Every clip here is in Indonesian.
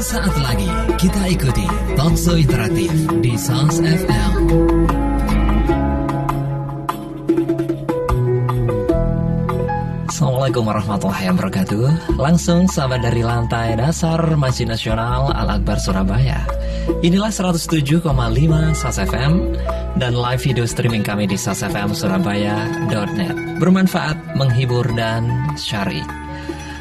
Sesaat lagi kita ikuti Talkshow Interaktif di Sans FM. Assalamualaikum warahmatullahi wabarakatuh. Langsung sahabat dari lantai dasar Masjid Nasional Al-Akbar Surabaya. Inilah 107,5 Sans FM dan live video streaming kami di sansfmsurabaya.net. Bermanfaat, menghibur, dan syari.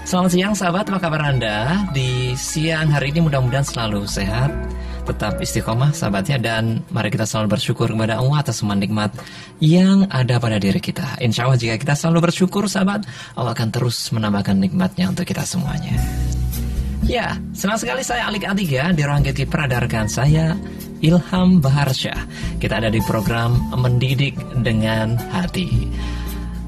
Selamat siang sahabat, apa kabar Anda? Di siang hari ini mudah-mudahan selalu sehat, tetap istiqomah sahabatnya, dan mari kita selalu bersyukur kepada Allah atas semua nikmat yang ada pada diri kita. Insya Allah jika kita selalu bersyukur sahabat, Allah akan terus menambahkan nikmatnya untuk kita semuanya. Ya, senang sekali saya Alik Atiga di ruang gatekeeper ada rekan saya Ilham Baharsyah. Kita ada di program Mendidik dengan Hati.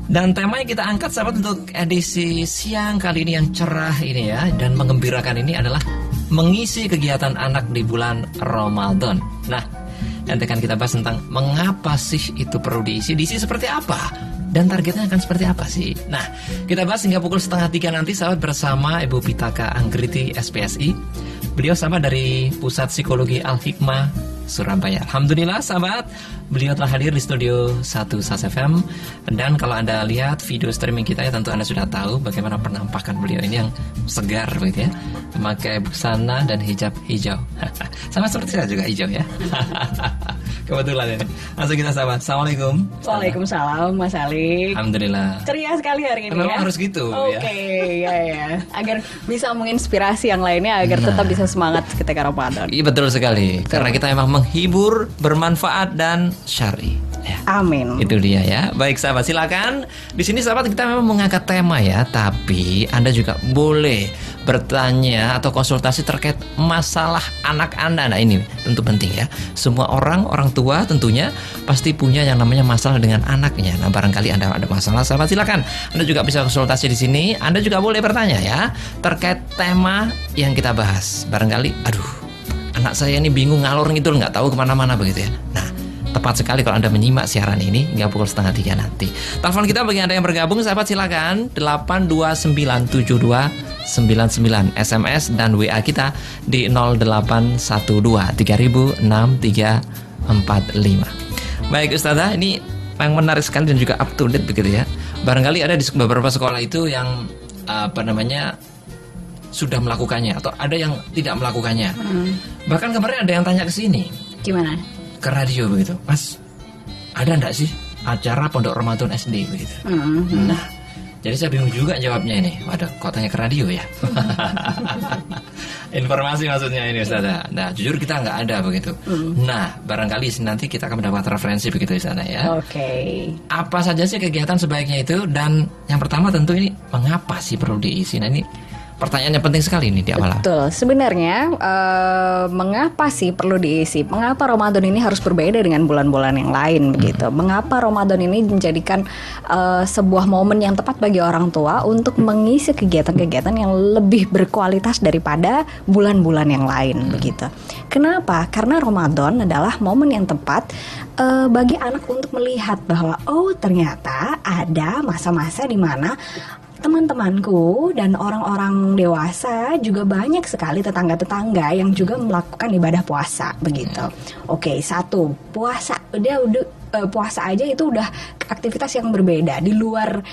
Dan tema yang kita angkat sahabat untuk edisi siang kali ini yang cerah ini ya, dan mengembirakan ini adalah mengisi kegiatan anak di bulan Ramadan. Nah, nanti akan kita bahas tentang mengapa sih itu perlu diisi seperti apa, dan targetnya akan seperti apa sih. Nah, kita bahas hingga pukul 2:30 nanti sahabat bersama Ibu Pitaka Anggriti SPSI. Beliau sahabat dari Pusat Psikologi Al-Hikmah Surabaya. Alhamdulillah sahabat, beliau telah hadir di studio 1 SAS FM. Dan kalau Anda lihat video streaming kita ya, tentu Anda sudah tahu bagaimana penampakan beliau ini yang segar begitu ya, memakai busana dan hijab hijau. Sama seperti saya juga hijau ya. Kebetulan ini. Langsung kita sahabat. Assalamualaikum. Waalaikumsalam Mas Alik. Alhamdulillah. Ceria sekali hari ini. Memang ya. harus gitu ya. Oke, ya. Agar bisa menginspirasi yang lainnya agar tetap bisa semangat ketika Ramadan. Iya betul sekali. Karena kita memang menghibur, bermanfaat, dan syar'i. Ya. Amin. Itu dia ya. Baik sahabat, silakan. Di sini sahabat kita memang mengangkat tema ya, tapi Anda juga boleh bertanya atau konsultasi terkait masalah anak Anda. Nah ini tentu penting ya. Semua orang tua tentunya pasti punya yang namanya masalah dengan anaknya. Nah barangkali Anda ada masalah sahabat, silakan. Anda juga bisa konsultasi di sini. Anda juga boleh bertanya ya terkait tema yang kita bahas. Barangkali, aduh, anak saya ini bingung ngalor ngidul, nggak tahu kemana-mana begitu ya. Nah, tepat sekali kalau Anda menyimak siaran ini hingga pukul 2:30 nanti. Telepon kita bagi Anda yang bergabung sahabat silakan 8297299, SMS dan WA kita di 0812 3006 345. Baik Ustazah, ini yang menarik sekali dan juga up to date begitu ya. Barangkali ada di beberapa sekolah itu yang sudah melakukannya atau ada yang tidak melakukannya. Bahkan kemarin ada yang tanya ke sini. Gimana? Ke radio begitu, Mas, ada enggak sih acara Pondok Ramadan SD begitu? Nah, jadi saya bingung juga jawabnya ini. Waduh, kok tanya ke radio ya? Informasi maksudnya ini Ustazah. Nah, jujur kita nggak ada begitu. Nah, barangkali nanti kita akan mendapat referensi begitu di sana ya. Oke. Apa saja sih kegiatan sebaiknya itu? Dan yang pertama tentu ini mengapa sih perlu diisi? Nah ini pertanyaannya penting sekali ini di awal. Betul. Sebenarnya mengapa sih perlu diisi? Mengapa Ramadan ini harus berbeda dengan bulan-bulan yang lain begitu? Mengapa Ramadan ini menjadikan sebuah momen yang tepat bagi orang tua untuk mengisi kegiatan-kegiatan yang lebih berkualitas daripada bulan-bulan yang lain begitu? Kenapa? Karena Ramadan adalah momen yang tepat bagi anak untuk melihat bahwa oh ternyata ada masa-masa di mana teman-temanku dan orang-orang dewasa juga banyak sekali tetangga-tetangga yang juga melakukan ibadah puasa begitu. Oke, satu, puasa puasa aja itu udah aktivitas yang berbeda di luar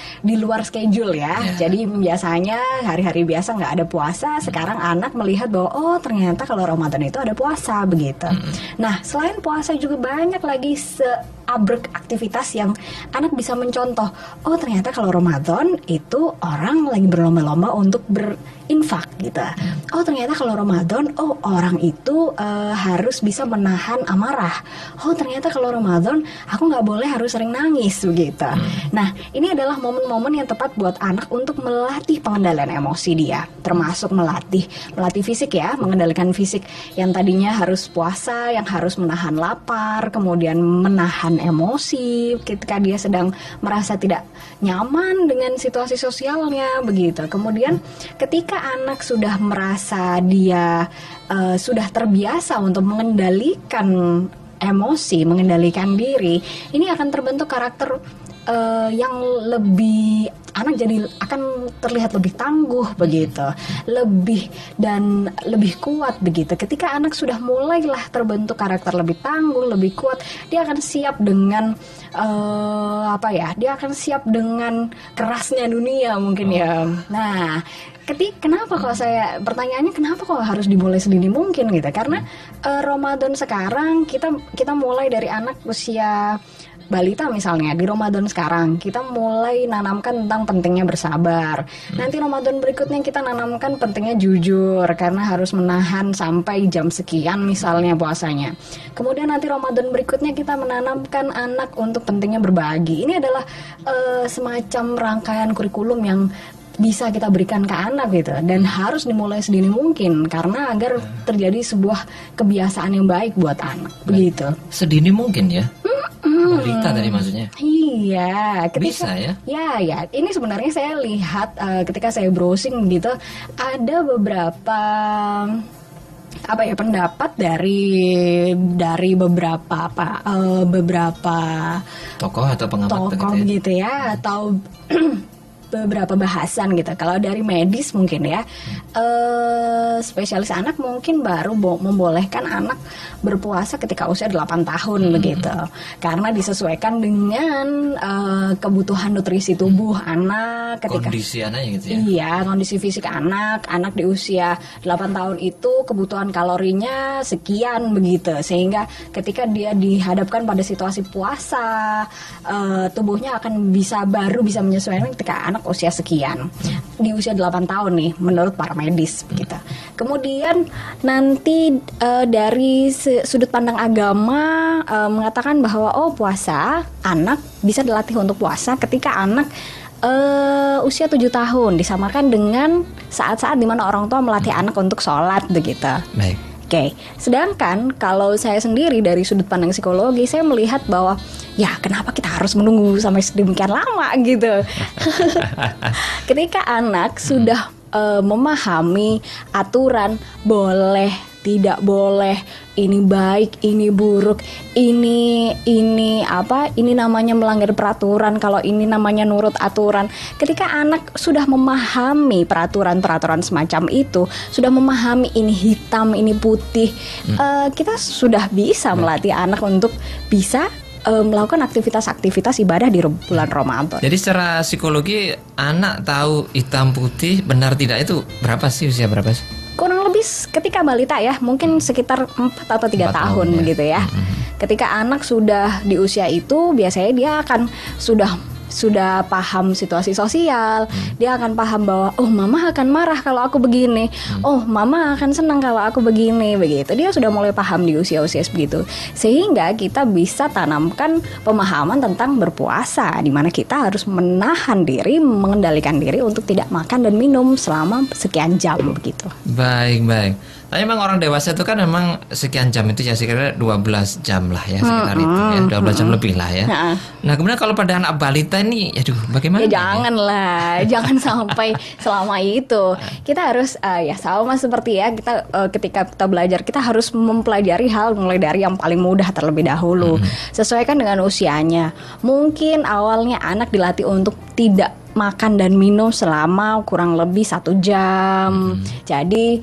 schedule ya. Jadi biasanya hari-hari biasa nggak ada puasa, sekarang anak melihat bahwa oh ternyata kalau Ramadan itu ada puasa begitu. Nah selain puasa juga banyak lagi abrek aktivitas yang anak bisa mencontoh. Oh ternyata kalau Ramadan itu orang lagi berlomba-lomba untuk berinfak gitu. Oh ternyata kalau Ramadan orang itu harus bisa menahan amarah. Oh ternyata kalau Ramadan aku nggak boleh harus sering nangis begitu. Nah ini adalah momen-momen yang tepat buat anak untuk melatih pengendalian emosi dia, termasuk melatih fisik ya, mengendalikan fisik yang tadinya harus puasa, yang harus menahan lapar, kemudian menahan emosi ketika dia sedang merasa tidak nyaman dengan situasi sosialnya begitu. Kemudian ketika anak sudah merasa dia sudah terbiasa untuk mengendalikan emosi, mengendalikan diri, ini akan terbentuk karakter yang lebih, anak jadi akan terlihat lebih tangguh begitu, lebih dan lebih kuat begitu. Ketika anak sudah mulailah terbentuk karakter lebih tangguh, lebih kuat, dia akan siap dengan dia akan siap dengan kerasnya dunia mungkin ya. Nah, kenapa kalau saya pertanyaannya kenapa kok harus dimulai sedini mungkin gitu? Karena Ramadan sekarang kita mulai dari anak usia balita misalnya, di Ramadan sekarang kita mulai nanamkan tentang pentingnya bersabar. Nanti Ramadan berikutnya kita nanamkan pentingnya jujur karena harus menahan sampai jam sekian misalnya puasanya. Kemudian nanti Ramadan berikutnya kita menanamkan anak untuk pentingnya berbagi. Ini adalah semacam rangkaian kurikulum yang bisa kita berikan ke anak gitu, dan harus dimulai sedini mungkin karena agar terjadi sebuah kebiasaan yang baik buat anak begitu. Sedini mungkin ya. Balita tadi maksudnya. Iya, bisa ya? Ya. Ini sebenarnya saya lihat ketika saya browsing gitu, ada beberapa pendapat dari beberapa tokoh atau pengamat gitu ya, atau beberapa bahasan gitu. Kalau dari medis mungkin ya, spesialis anak mungkin baru membolehkan anak berpuasa ketika usia 8 tahun begitu. Karena disesuaikan dengan kebutuhan nutrisi tubuh anak ketika kondisi anaknya gitu ya. Iya, kondisi fisik anak di usia 8 tahun itu kebutuhan kalorinya sekian begitu. Sehingga ketika dia dihadapkan pada situasi puasa, tubuhnya akan bisa menyesuaikan ketika anak usia sekian, di usia 8 tahun nih menurut para medis begitu. Kemudian nanti dari sudut pandang agama mengatakan bahwa puasa, anak bisa dilatih untuk puasa ketika anak usia 7 tahun, disamakan dengan saat-saat dimana orang tua melatih anak untuk sholat begitu. Baik. Oke, sedangkan kalau saya sendiri dari sudut pandang psikologi, saya melihat bahwa ya kenapa kita harus menunggu sampai sedemikian lama gitu. Ketika anak sudah memahami aturan boleh, tidak boleh, ini baik, ini buruk, ini namanya melanggar peraturan, kalau ini namanya nurut aturan. Ketika anak sudah memahami peraturan-peraturan semacam itu, sudah memahami ini hitam, ini putih, kita sudah bisa melatih anak untuk bisa melakukan aktivitas-aktivitas ibadah di bulan Ramadan. Jadi secara psikologi anak tahu hitam putih benar tidak itu usia berapa sih? Kurang lebih ketika balita ya, mungkin sekitar 4 atau 3 tahun ya, begitu ya. Ketika anak sudah di usia itu, biasanya dia akan sudah paham situasi sosial, dia akan paham bahwa mama akan marah kalau aku begini, mama akan senang kalau aku begini, begitu. Dia sudah mulai paham di usia-usia begitu, sehingga kita bisa tanamkan pemahaman tentang berpuasa, di mana kita harus menahan diri, mengendalikan diri untuk tidak makan dan minum selama sekian jam begitu. Baik. Tapi memang orang dewasa itu kan memang sekian jam itu ya, sekira 12 jam lah ya, sekitar itu ya, 12 jam lebih lah ya. Nah kemudian kalau pada anak balita ini, bagaimana? Ya janganlah, jangan sampai selama itu. Kita harus sama seperti ya, kita ketika kita belajar, kita harus mempelajari hal mulai dari yang paling mudah terlebih dahulu, sesuaikan dengan usianya. Mungkin awalnya anak dilatih untuk tidak makan dan minum selama kurang lebih 1 jam. Jadi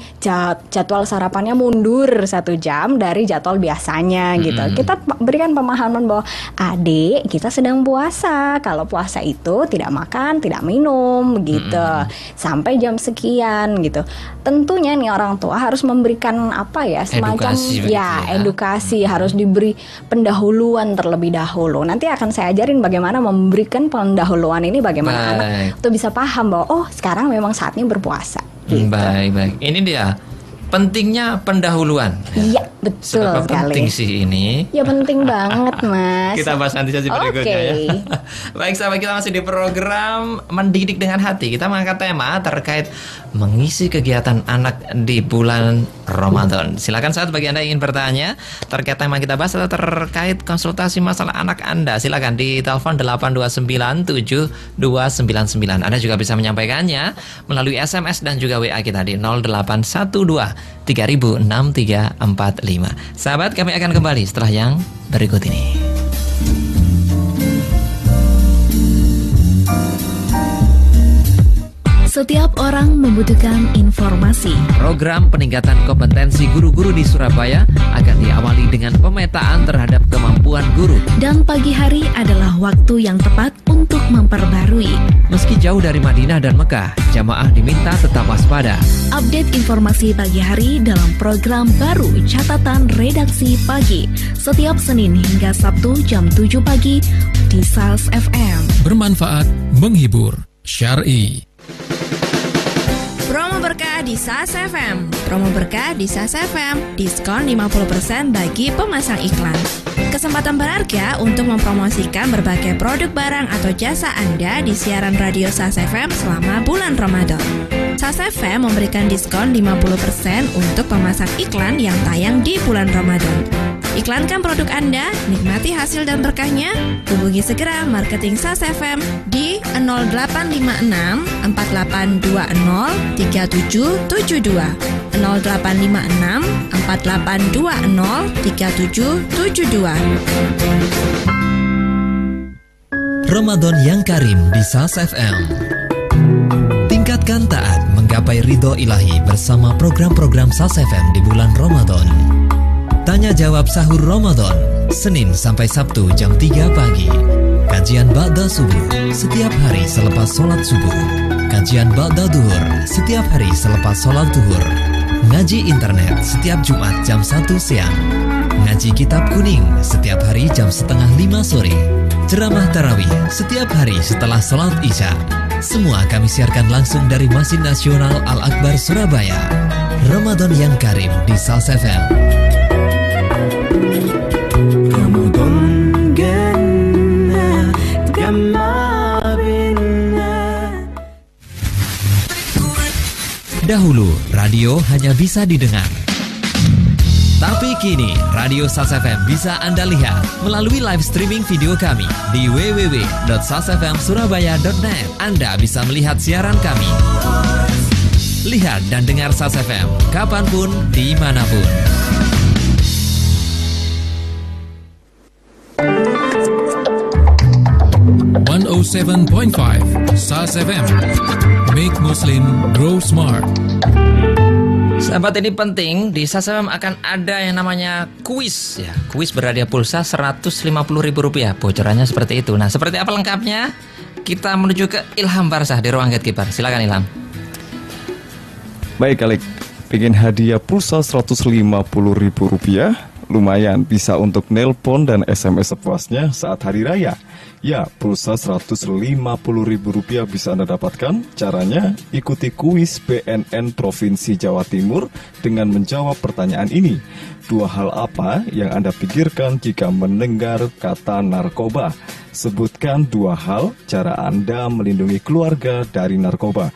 jadwal sarapannya mundur 1 jam dari jadwal biasanya gitu. Kita berikan pemahaman bahwa adik, kita sedang puasa. Kalau puasa itu tidak makan, tidak minum gitu. Sampai jam sekian gitu. Tentunya nih orang tua harus memberikan semacam edukasi, harus diberi pendahuluan terlebih dahulu. Nanti akan saya ajarin bagaimana memberikan pendahuluan ini, bagaimana untuk bisa paham bahwa sekarang memang saatnya berpuasa gitu. Baik. Ini dia pentingnya pendahuluan. Iya, betul sekali. Penting sih ini. Ya penting banget, Mas. Kita bahas nanti sesi berikutnya ya. Baik, sahabat, kita masih di program Mendidik dengan Hati. Kita mengangkat tema terkait mengisi kegiatan anak di bulan Ramadan. Silakan sahabat, bagi Anda yang ingin bertanya terkait tema kita bahas atau terkait konsultasi masalah anak Anda, silakan di telepon 8297299. Anda juga bisa menyampaikannya melalui SMS dan juga WA kita di 0812 306345. Sahabat, kami akan kembali setelah yang berikut ini. Setiap orang membutuhkan informasi. Program peningkatan kompetensi guru-guru di Surabaya akan diawali dengan pemetaan terhadap kemampuan guru. Dan pagi hari adalah waktu yang tepat untuk memperbarui. Meski jauh dari Madinah dan Mekah, jamaah diminta tetap waspada. Update informasi pagi hari dalam program baru Catatan Redaksi Pagi setiap Senin hingga Sabtu jam 7 pagi di SALS FM. Bermanfaat, menghibur, syar'i. Promo berkah di SAS FM. Promo berkah di SAS FM. Diskon 50% bagi pemasang iklan. Kesempatan berharga untuk mempromosikan berbagai produk barang atau jasa Anda di siaran radio SAS FM selama bulan Ramadan. SAS FM memberikan diskon 50% untuk pemasang iklan yang tayang di bulan Ramadan. Iklankan produk Anda, nikmati hasil dan berkahnya. Hubungi segera marketing SAS FM di 0856 4820 3772 0856 4820 3772. Ramadan yang Karim di SAS FM. Tingkatkan taat menggapai ridho ilahi bersama program-program SAS FM di bulan Ramadan. Tanya jawab sahur Ramadan, Senin sampai Sabtu jam 3 pagi. Kajian Ba'da Subuh setiap hari selepas sholat subuh. Kajian Ba'da Duhur setiap hari selepas sholat duhur. Ngaji internet setiap Jumat jam 1 siang. Ngaji kitab kuning setiap hari jam 4:30 sore. Ceramah tarawih setiap hari setelah sholat isya. Semua kami siarkan langsung dari Masjid Nasional Al-Akbar Surabaya. Ramadan yang Karim di SALS FM. Dahulu, radio hanya bisa didengar. Tapi kini, Radio SAS FM bisa Anda lihat melalui live streaming video kami di www.salsfmsurabaya.net. Anda bisa melihat siaran kami. Lihat dan dengar SAS FM kapanpun, dimanapun. SAS FM. Make Muslim grow smart. Sahabat, ini penting, di SAS FM akan ada yang namanya kuis ya. Kuis berhadiah pulsa Rp150.000. Bocorannya seperti itu. Nah, seperti apa lengkapnya? Kita menuju ke Ilham Barsah di ruang gatekeeper. Silakan Ilham. Baik Alik, bikin hadiah pulsa Rp150.000. Lumayan, bisa untuk nelpon dan SMS sepuasnya saat hari raya. Ya, pulsa Rp150.000 bisa Anda dapatkan. Caranya, ikuti kuis BNN Provinsi Jawa Timur dengan menjawab pertanyaan ini. 2 hal apa yang Anda pikirkan jika mendengar kata narkoba? Sebutkan 2 hal cara Anda melindungi keluarga dari narkoba.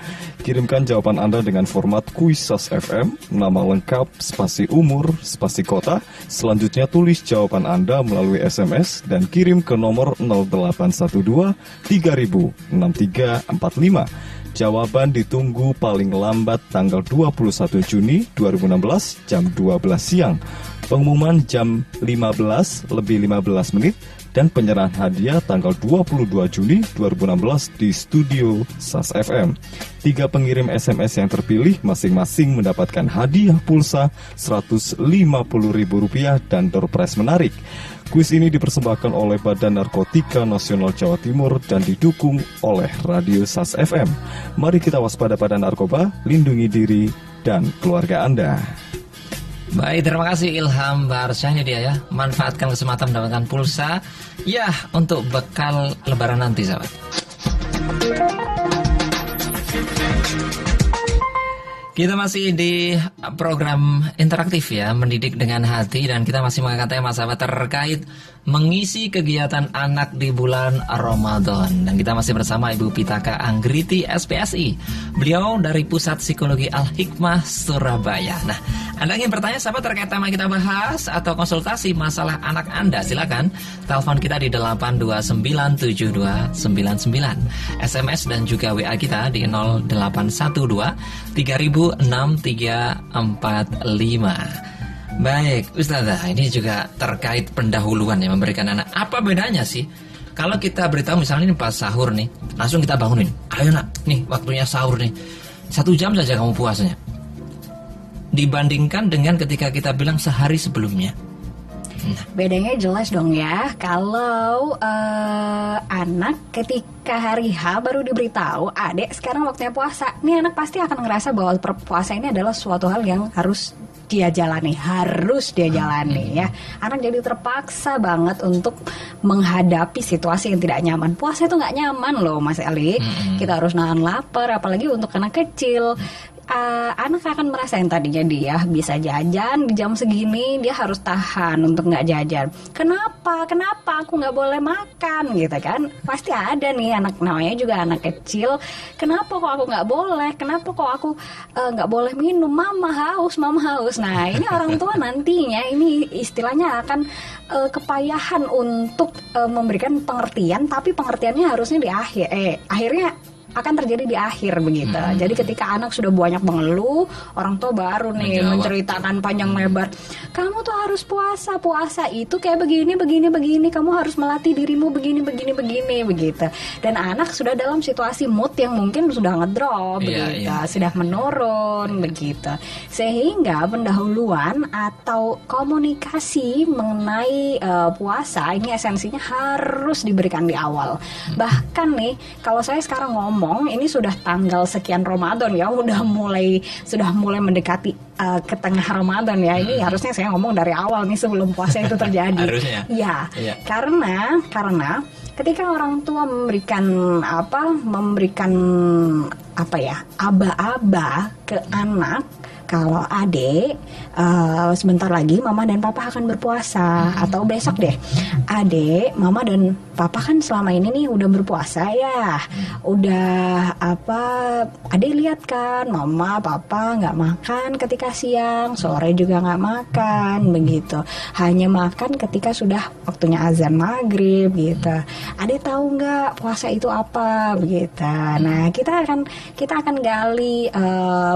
Kirimkan jawaban Anda dengan format kuis SAS FM, nama lengkap, spasi umur, spasi kota. Selanjutnya tulis jawaban Anda melalui SMS dan kirim ke nomor 0812 3000 6345. Jawaban ditunggu paling lambat tanggal 21 Juni 2016 jam 12 siang. Pengumuman jam 15:15 dan penyerahan hadiah tanggal 22 Juni 2016 di studio SAS FM. 3 pengirim SMS yang terpilih masing-masing mendapatkan hadiah pulsa Rp150.000 dan door prize menarik. Kuis ini dipersembahkan oleh Badan Narkotika Nasional Jawa Timur dan didukung oleh Radio SAS FM. Mari kita waspada pada narkoba, lindungi diri dan keluarga Anda. Baik, terima kasih Ilham Barsah. Ini dia ya, manfaatkan kesempatan mendapatkan pulsa ya untuk bekal lebaran nanti, sahabat. Kita masih di program interaktif ya, mendidik dengan hati, dan kita masih mengangkat tema sahabat terkait mengisi kegiatan anak di bulan Ramadan. Dan kita masih bersama Ibu Pitaka Anggriti SPSI. Beliau dari Pusat Psikologi Al-Hikmah Surabaya. Nah, Anda ingin bertanya sahabat terkait tema kita bahas atau konsultasi masalah anak Anda, silakan telepon kita di 8297299, SMS dan juga WA kita di 0812 3006-345. Baik, Ustazah, ini juga terkait pendahuluan yang memberikan anak. Apa bedanya sih Kalau kita beritahu misalnya ini pas sahur nih, langsung kita bangunin. Ayo nak, nih waktunya sahur nih. 1 jam saja kamu puasanya. Dibandingkan dengan ketika kita bilang sehari sebelumnya. Bedanya jelas dong ya. Kalau anak ketika hari H baru diberitahu, adek sekarang waktunya puasa, nih anak pasti akan ngerasa bahwa puasa ini adalah suatu hal yang harus dia jalani, ya. Anak jadi terpaksa banget untuk menghadapi situasi yang tidak nyaman. Puasa itu nggak nyaman loh, Mas Eli. Kita harus nahan lapar, apalagi untuk anak kecil. Anak akan merasa yang tadinya dia bisa jajan di jam segini, dia harus tahan untuk nggak jajan. Kenapa aku nggak boleh makan gitu kan? Pasti ada nih anak, namanya juga anak kecil. Kenapa kok aku nggak boleh? Kenapa kok aku nggak boleh minum? Mama haus. Nah ini orang tua nantinya ini istilahnya akan kepayahan untuk memberikan pengertian, tapi pengertiannya harusnya di akhir. Akhirnya akan terjadi di akhir begitu. Jadi ketika anak sudah banyak mengeluh, orang tua baru nih menceritakan panjang lebar. Kamu tuh harus puasa itu kayak begini. Kamu harus melatih dirimu begini begitu. Dan anak sudah dalam situasi mood yang mungkin sudah ngedrop begitu, sudah menurun begitu. Sehingga pendahuluan atau komunikasi mengenai puasa ini esensinya harus diberikan di awal. Bahkan nih kalau saya sekarang ngomong ini sudah tanggal sekian Ramadan ya, sudah mulai mendekati ke tengah Ramadan ya. Ini harusnya saya ngomong dari awal nih sebelum puasa itu terjadi. Harusnya. Ya. Karena ketika orang tua memberikan aba-aba ke anak, kalau adik sebentar lagi mama dan papa akan berpuasa, atau besok deh adik, mama dan papa kan selama ini nih udah berpuasa ya, adik lihat kan mama papa nggak makan ketika siang, sore juga nggak makan begitu, hanya makan ketika sudah waktunya azan maghrib gitu. Adik tahu nggak puasa itu apa begitu. Nah kita akan gali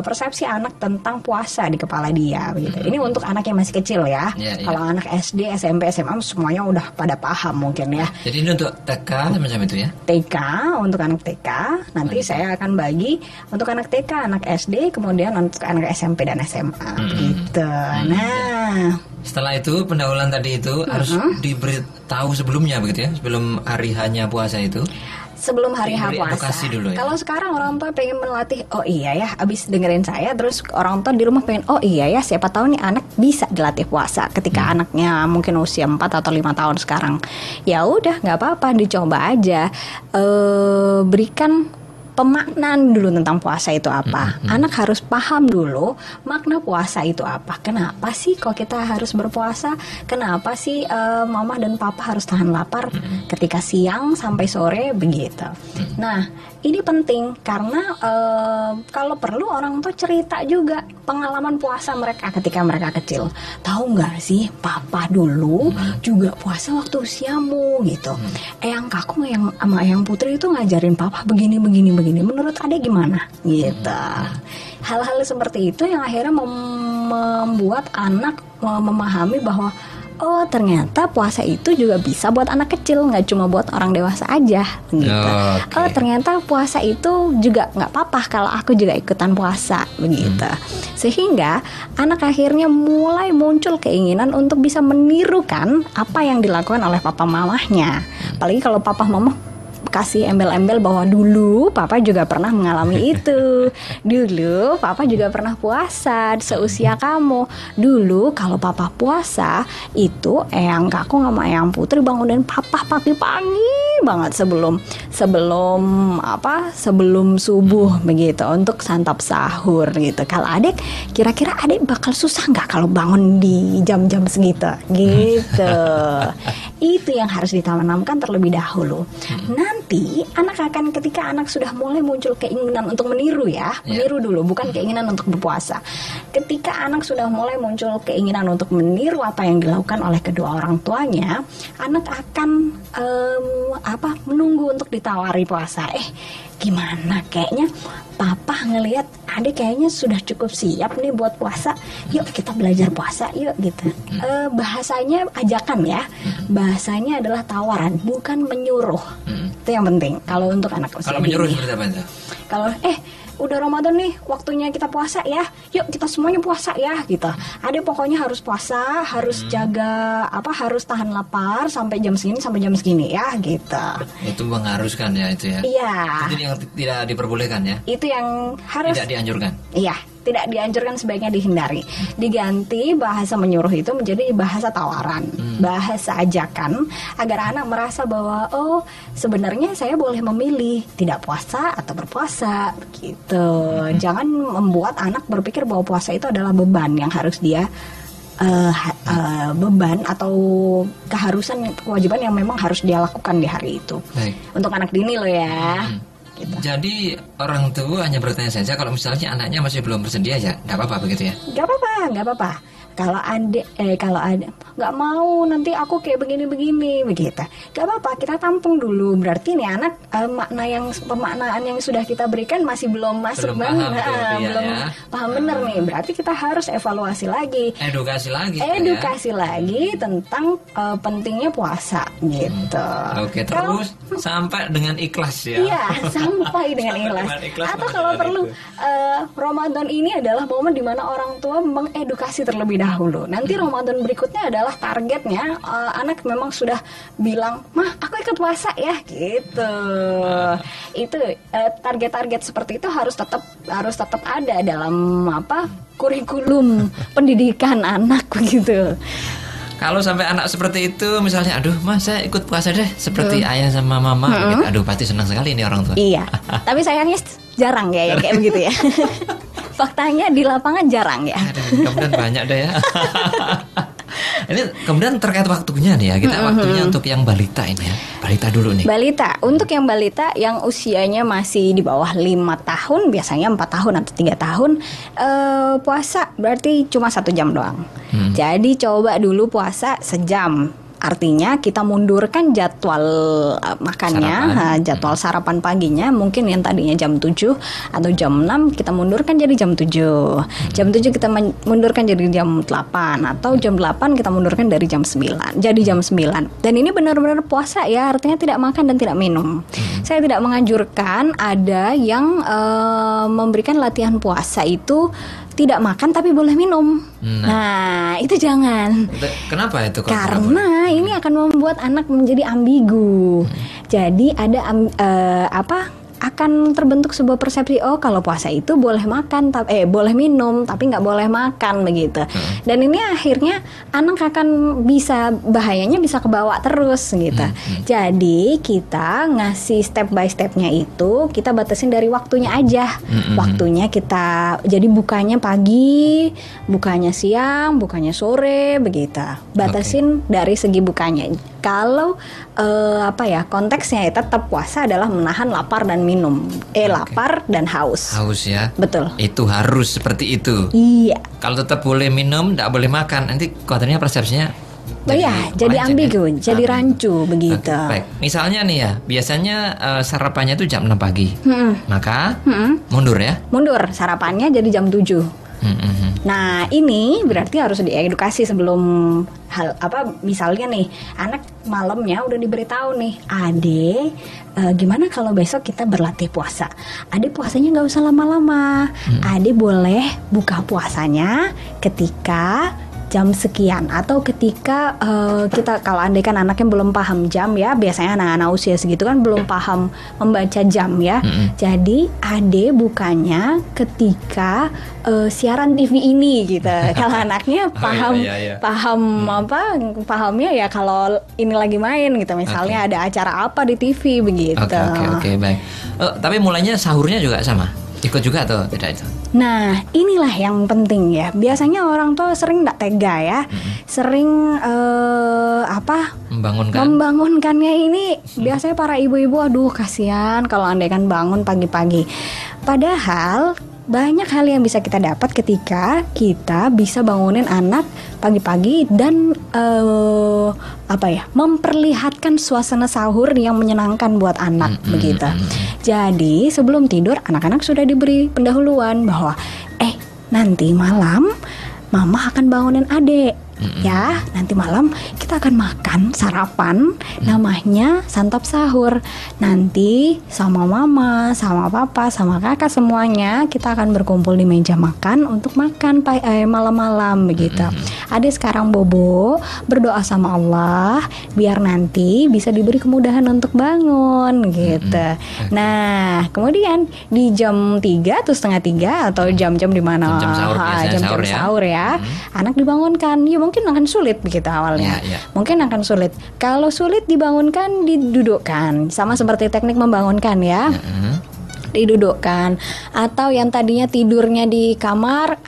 persepsi anak tentang puasa di kepala dia begitu. Ini untuk anak yang masih kecil ya. Kalau anak SD, SMP, SMA semuanya udah pada paham mungkin ya. Jadi ini untuk TK macam itu ya? TK, untuk anak TK. Nanti saya akan bagi untuk anak TK, anak SD, kemudian untuk anak SMP dan SMA gitu. Nah, setelah itu pendahuluan tadi itu harus diberitahu sebelumnya begitu ya, sebelum hari hanya puasa itu. Sebelum hari H puasa. Dulu, ya? Kalau sekarang orang tua pengen melatih, oh iya ya, abis dengerin saya, terus orang tua di rumah pengen, oh iya ya, siapa tahu nih anak bisa dilatih puasa ketika anaknya mungkin usia 4 atau 5 tahun sekarang. Ya udah, nggak apa-apa, dicoba aja. Berikan pemaknaan dulu tentang puasa itu apa. Anak harus paham dulu makna puasa itu apa. Kenapa sih kok kita harus berpuasa? Kenapa sih mama dan papa harus tahan lapar ketika siang sampai sore begitu. Nah, ini penting karena kalau perlu orang tuh cerita juga pengalaman puasa mereka ketika mereka kecil. Tahu nggak sih, papa dulu juga puasa waktu usiamu gitu. Eyang kakung sama eyang putri itu ngajarin papa begini. Menurut adek gimana? Gitu. Hal-hal seperti itu yang akhirnya membuat anak memahami bahwa oh ternyata puasa itu juga bisa buat anak kecil, nggak cuma buat orang dewasa aja gitu. Oh ternyata puasa itu juga nggak apa-apa kalau aku juga ikutan puasa begitu. Sehingga anak akhirnya mulai muncul keinginan untuk bisa menirukan apa yang dilakukan oleh papa mamahnya. Apalagi kalau papa mama kasih embel-embel bahwa dulu papa juga pernah mengalami itu. Dulu papa juga pernah puasa seusia kamu. Dulu kalau papa puasa itu eyang kakung sama eyang putri bangunin papa pagi-pagi banget sebelum subuh begitu untuk santap sahur gitu. Kalau adek, kira-kira adek bakal susah nggak kalau bangun di jam-jam segitu gitu. Itu yang harus ditanamkan terlebih dahulu. Nanti ketika anak sudah mulai muncul keinginan untuk meniru ya, meniru dulu, bukan keinginan untuk berpuasa. Ketika anak sudah mulai muncul keinginan untuk meniru apa yang dilakukan oleh kedua orang tuanya, anak akan menunggu untuk ditawari puasa. Gimana kayaknya papa ngelihat adik kayaknya sudah cukup siap nih buat puasa, yuk kita belajar puasa yuk gitu. Bahasanya ajakan ya, bahasanya adalah tawaran, bukan menyuruh. Itu yang penting kalau untuk anak usia Kalau menyuruh dini. seperti apa itu? Kalau udah Ramadan nih, waktunya kita puasa ya, yuk kita semuanya puasa ya gitu. Ada pokoknya harus puasa, harus jaga harus tahan lapar sampai jam segini ya gitu. Itu mengharuskan ya itu ya. Iya. Itu yang tidak diperbolehkan ya. Itu yang harus Tidak dianjurkan. Iya, tidak dianjurkan, sebaiknya dihindari. Diganti bahasa menyuruh itu menjadi bahasa tawaran, bahasa ajakan, agar anak merasa bahwa oh sebenarnya saya boleh memilih tidak puasa atau berpuasa gitu. Jangan membuat anak berpikir bahwa puasa itu adalah beban yang harus dia beban atau keharusan, kewajiban yang memang harus dia lakukan di hari itu. Baik. Untuk anak dini loh ya. Gitu. Jadi orang tua hanya bertanya saja kalau misalnya anaknya masih belum bersedia ya, nggak apa-apa begitu ya? Nggak apa-apa. Kalau ada nggak mau nanti aku kayak begini begitu, nggak apa-apa, kita tampung dulu. Berarti nih anak pemaknaan yang sudah kita berikan masih belum masuk banget, belum paham bener nih. Berarti kita harus evaluasi lagi, edukasi lagi tentang pentingnya puasa gitu. Oke, terus sampai dengan ikhlas ya. Iya, sampai dengan ikhlas. Atau kalau perlu Ramadan ini adalah momen dimana orang tua mengedukasi terlebih dahulu. Nanti Ramadan berikutnya adalah targetnya anak memang sudah bilang, "Mah, aku ikut puasa ya." gitu. Itu target-target seperti itu harus tetap ada dalam kurikulum pendidikan anak begitu. Kalau sampai anak seperti itu, misalnya, aduh mas saya ikut puasa deh seperti ayah sama mama, gitu. Aduh pasti senang sekali ini orang tua. Iya, tapi sayangnya jarang ya kayak begitu ya. Faktanya di lapangan jarang ya. Aduh, kemudian banyak deh ya. Ini kemudian terkait waktunya nih ya, kita waktunya untuk yang balita ini ya. Balita dulu nih. Balita, untuk yang balita yang usianya masih di bawah 5 tahun, biasanya 4 tahun atau 3 tahun, puasa berarti cuma 1 jam doang. Jadi coba dulu puasa sejam. Artinya kita mundurkan jadwal makannya, jadwal sarapan paginya. Mungkin yang tadinya jam 7 atau jam 6 kita mundurkan jadi jam 7. Jam 7 kita mundurkan jadi jam 8, atau jam 8 kita mundurkan dari jam 9 jadi jam 9. Dan ini benar-benar puasa ya, artinya tidak makan dan tidak minum. Saya tidak menganjurkan ada yang memberikan latihan puasa itu tidak makan tapi boleh minum. Nah, itu jangan. Kenapa itu? Karena ini akan membuat anak menjadi ambigu. Jadi ada akan terbentuk sebuah persepsi, oh kalau puasa itu boleh makan boleh minum tapi nggak boleh makan begitu. Dan ini akhirnya anak akan bahayanya bisa kebawa terus gitu. Jadi kita ngasih step by stepnya itu kita batasin dari waktunya aja. Waktunya kita jadi bukanya pagi, bukanya siang, bukanya sore begitu. Batasin dari segi bukanya. Kalau konteksnya tetap puasa adalah menahan lapar dan minum. Lapar dan haus. Haus ya. Betul. Itu harus seperti itu. Iya. Kalau tetap boleh minum, tidak boleh makan, nanti khawatirnya persepsinya jadi ambigu, jadi rancu begitu. Baik. Misalnya nih ya, biasanya sarapannya itu jam 6 pagi. Maka mundur ya. Mundur sarapannya jadi jam 7. Nah ini berarti harus diedukasi sebelum misalnya nih anak malamnya udah diberitahu nih, Ade gimana kalau besok kita berlatih puasa. Ade puasanya nggak usah lama-lama. Ade boleh buka puasanya ketika jam sekian, atau ketika kita, kalau andai kan anaknya belum paham jam ya, biasanya anak-anak usia segitu kan belum paham membaca jam ya. Jadi Ade bukanya ketika siaran TV ini gitu. Kalau anaknya pahamnya ya kalau ini lagi main gitu, misalnya ada acara apa di TV begitu. Oke, baik. Tapi mulainya sahurnya juga sama? Ikut juga atau tidak itu? Nah inilah yang penting ya. Biasanya orang tua sering nggak tega ya, sering membangunkannya ini. Biasanya para ibu-ibu, aduh kasihan kalau andaikan bangun pagi-pagi. Padahal banyak hal yang bisa kita dapat ketika kita bisa bangunin anak pagi-pagi dan memperlihatkan suasana sahur yang menyenangkan buat anak begitu. Jadi sebelum tidur anak-anak sudah diberi pendahuluan bahwa nanti malam mama akan bangunin adek. Ya, nanti malam kita akan makan sarapan namanya santap sahur. Nanti sama mama, sama papa, sama kakak semuanya kita akan berkumpul di meja makan untuk makan malam-malam begitu. Adek sekarang bobo, berdoa sama Allah biar nanti bisa diberi kemudahan untuk bangun gitu. Nah, kemudian di jam 3 atau setengah 3 atau jam-jam di mana jam-jam sahur ya. Anak dibangunkan. Ya mungkin akan sulit begitu awalnya. Mungkin akan sulit. Kalau sulit dibangunkan, didudukkan. Sama seperti teknik membangunkan ya. Didudukkan. Atau yang tadinya tidurnya di kamar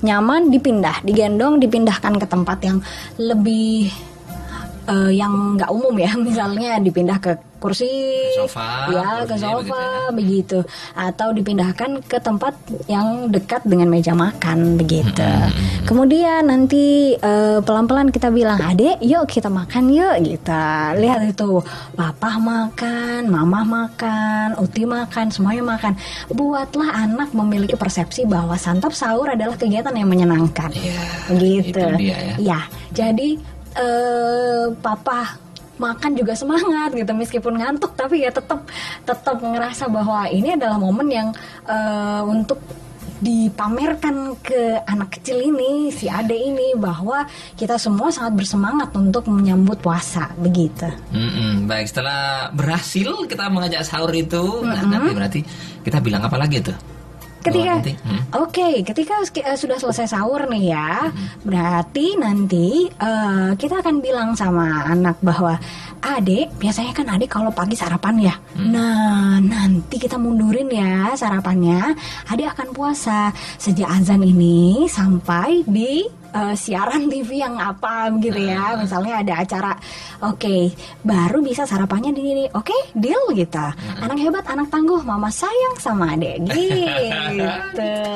nyaman dipindah, digendong, dipindahkan ke tempat yang lebih yang nggak umum ya. Misalnya dipindah ke kursi, sofa, ke sofa begitu, atau dipindahkan ke tempat yang dekat dengan meja makan begitu. Kemudian nanti pelan-pelan kita bilang, adek, yuk kita makan yuk gitu. Lihat itu, papa makan, mama makan, uti makan, semuanya makan. Buatlah anak memiliki persepsi bahwa santap sahur adalah kegiatan yang menyenangkan. Begitu. Itu dia, ya. Jadi papa makan juga semangat gitu, meskipun ngantuk tapi ya tetap ngerasa bahwa ini adalah momen yang untuk dipamerkan ke anak kecil ini, si ade ini, bahwa kita semua sangat bersemangat untuk menyambut puasa begitu. Baik, setelah berhasil kita mengajak sahur itu, nah nanti berarti kita bilang apa lagi tuh? Ketika sudah selesai sahur nih ya, berarti nanti kita akan bilang sama anak bahwa adek, biasanya kan adek kalau pagi sarapan ya. Nah, nanti kita mundurin ya sarapannya. Adek akan puasa sejak azan ini sampai di siaran TV yang apa gitu ya. Misalnya ada acara, baru bisa sarapannya di sini. Deal gitu. Anak hebat, anak tangguh, mama sayang sama adek gitu.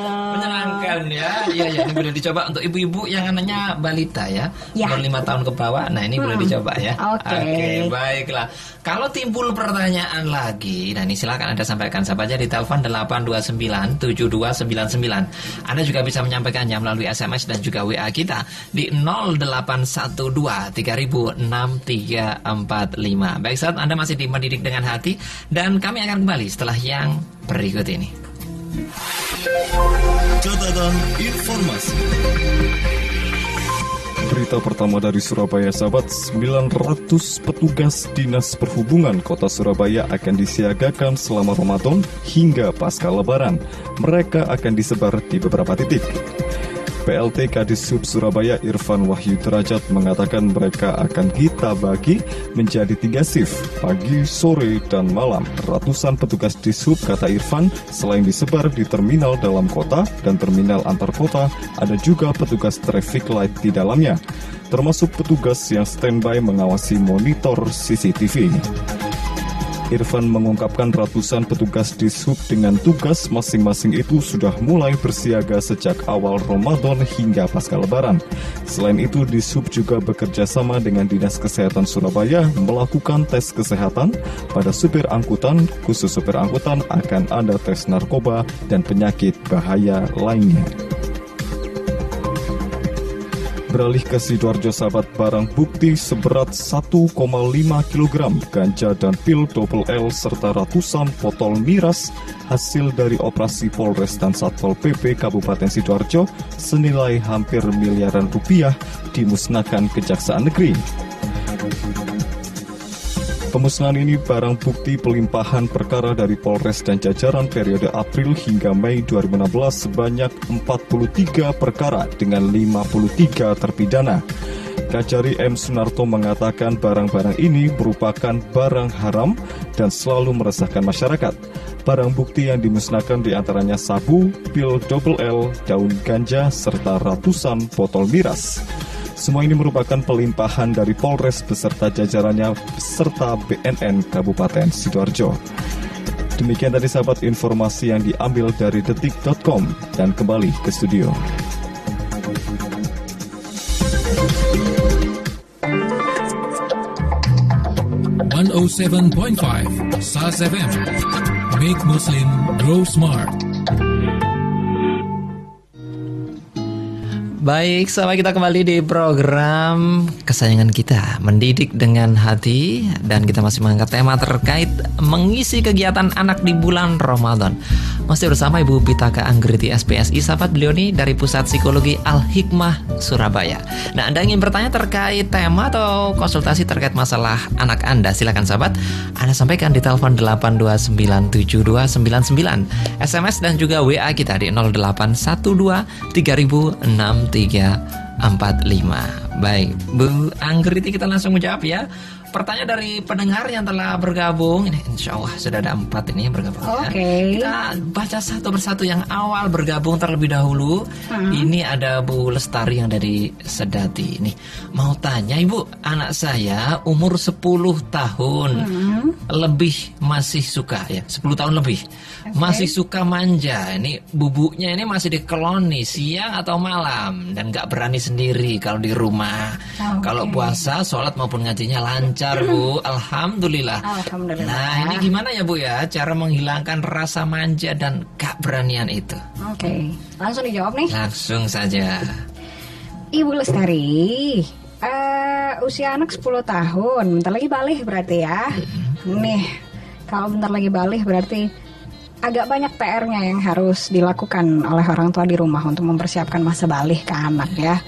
Menyenangkan ya. Iya, ini boleh dicoba untuk ibu-ibu yang anaknya balita ya. Umur 5 tahun ke bawah. Nah, ini boleh dicoba ya. Oke, baiklah. Kalau timbul pertanyaan lagi, nah ini silakan Anda sampaikan saja di telepon 8297299. Anda juga bisa menyampaikannya melalui SMS dan juga WA kita di 0812-3006-345. Baik, saat Anda masih di Mendidik dengan Hati, dan kami akan kembali setelah yang berikut ini. Catatan informasi. Berita pertama dari Surabaya, sahabat. 900 petugas Dinas Perhubungan Kota Surabaya akan disiagakan selama Ramadan hingga pasca Lebaran. Mereka akan disebar di beberapa titik. PLT Kadishub Surabaya Irfan Wahyu Derajat mengatakan mereka akan kita bagi menjadi 3 shift, pagi, sore, dan malam. Ratusan petugas Dishub, kata Irfan, selain disebar di terminal dalam kota dan terminal antar kota, ada juga petugas traffic light di dalamnya, termasuk petugas yang standby mengawasi monitor CCTV. Irfan mengungkapkan ratusan petugas Dishub dengan tugas masing-masing itu sudah mulai bersiaga sejak awal Ramadan hingga pasca Lebaran. Selain itu, Dishub juga bekerja sama dengan Dinas Kesehatan Surabaya melakukan tes kesehatan pada supir angkutan. Khusus supir angkutan akan ada tes narkoba dan penyakit bahaya lainnya. Beralih ke Sidoarjo, sahabat, barang bukti seberat 1,5 kg ganja dan pil double L serta ratusan botol miras hasil dari operasi Polres dan Satpol PP Kabupaten Sidoarjo senilai hampir miliaran rupiah dimusnahkan Kejaksaan Negeri. Pemusnahan ini barang bukti pelimpahan perkara dari Polres dan jajaran periode April hingga Mei 2016 sebanyak 43 perkara dengan 53 terpidana. Kajari M. Sunarto mengatakan barang-barang ini merupakan barang haram dan selalu meresahkan masyarakat. Barang bukti yang dimusnahkan diantaranya sabu, pil double L, daun ganja, serta ratusan botol miras. Semua ini merupakan pelimpahan dari Polres beserta jajarannya serta BNN Kabupaten Sidoarjo. demikian tadi sahabat informasi yang diambil dari detik.com dan kembali ke studio. .5 SAS FM. Make Muslim grow smart. Baik, sahabat, kita kembali di program kesayangan kita, Mendidik dengan Hati. Dan kita masih mengangkat tema terkait mengisi kegiatan anak di bulan Ramadan. Masih bersama Ibu Pitaka Anggriti SPSI, sahabat. Beliau ini dari Pusat Psikologi Al-Hikmah, Surabaya. Nah, Anda ingin bertanya terkait tema atau konsultasi terkait masalah anak Anda, silakan sahabat, Anda sampaikan di telepon 8297299, SMS dan juga WA kita di 0812 3006 345. Baik, Bu Anggriti, kita langsung menjawab ya. Pertanyaan dari pendengar yang telah bergabung. Ini insya Allah sudah ada 4 ini yang bergabung. Oke. Kita baca satu persatu. Yang awal bergabung terlebih dahulu. Ini ada Bu Lestari yang dari Sedati. Nih, mau tanya, Ibu, anak saya umur 10 tahun lebih, masih suka ya, 10 tahun lebih, masih suka manja. Ini bubuknya ini masih dikeloni siang atau malam dan nggak berani sendiri kalau di rumah. Kalau puasa, sholat maupun ngajinya lancar, Bu. Alhamdulillah. Alhamdulillah. Nah, ini gimana ya, Bu ya, cara menghilangkan rasa manja dan gak beranian itu? Oke, langsung dijawab nih. Langsung saja. Ibu Lestari, usia anak 10 tahun, bentar lagi balik berarti ya. Nih, kalau bentar lagi balik berarti agak banyak PR-nya yang harus dilakukan oleh orang tua di rumah untuk mempersiapkan masa balik ke anak ya.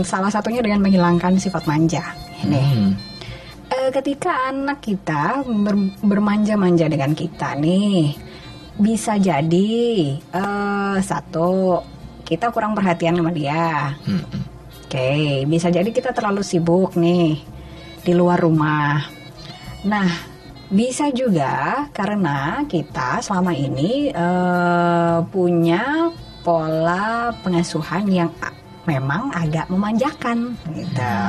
Salah satunya dengan menghilangkan sifat manja. Ini, ketika anak kita bermanja-manja dengan kita nih, bisa jadi satu, kita kurang perhatian sama dia. Oke, bisa jadi kita terlalu sibuk nih di luar rumah. Nah, bisa juga karena kita selama ini punya pola pengasuhan yang memang agak memanjakan gitu.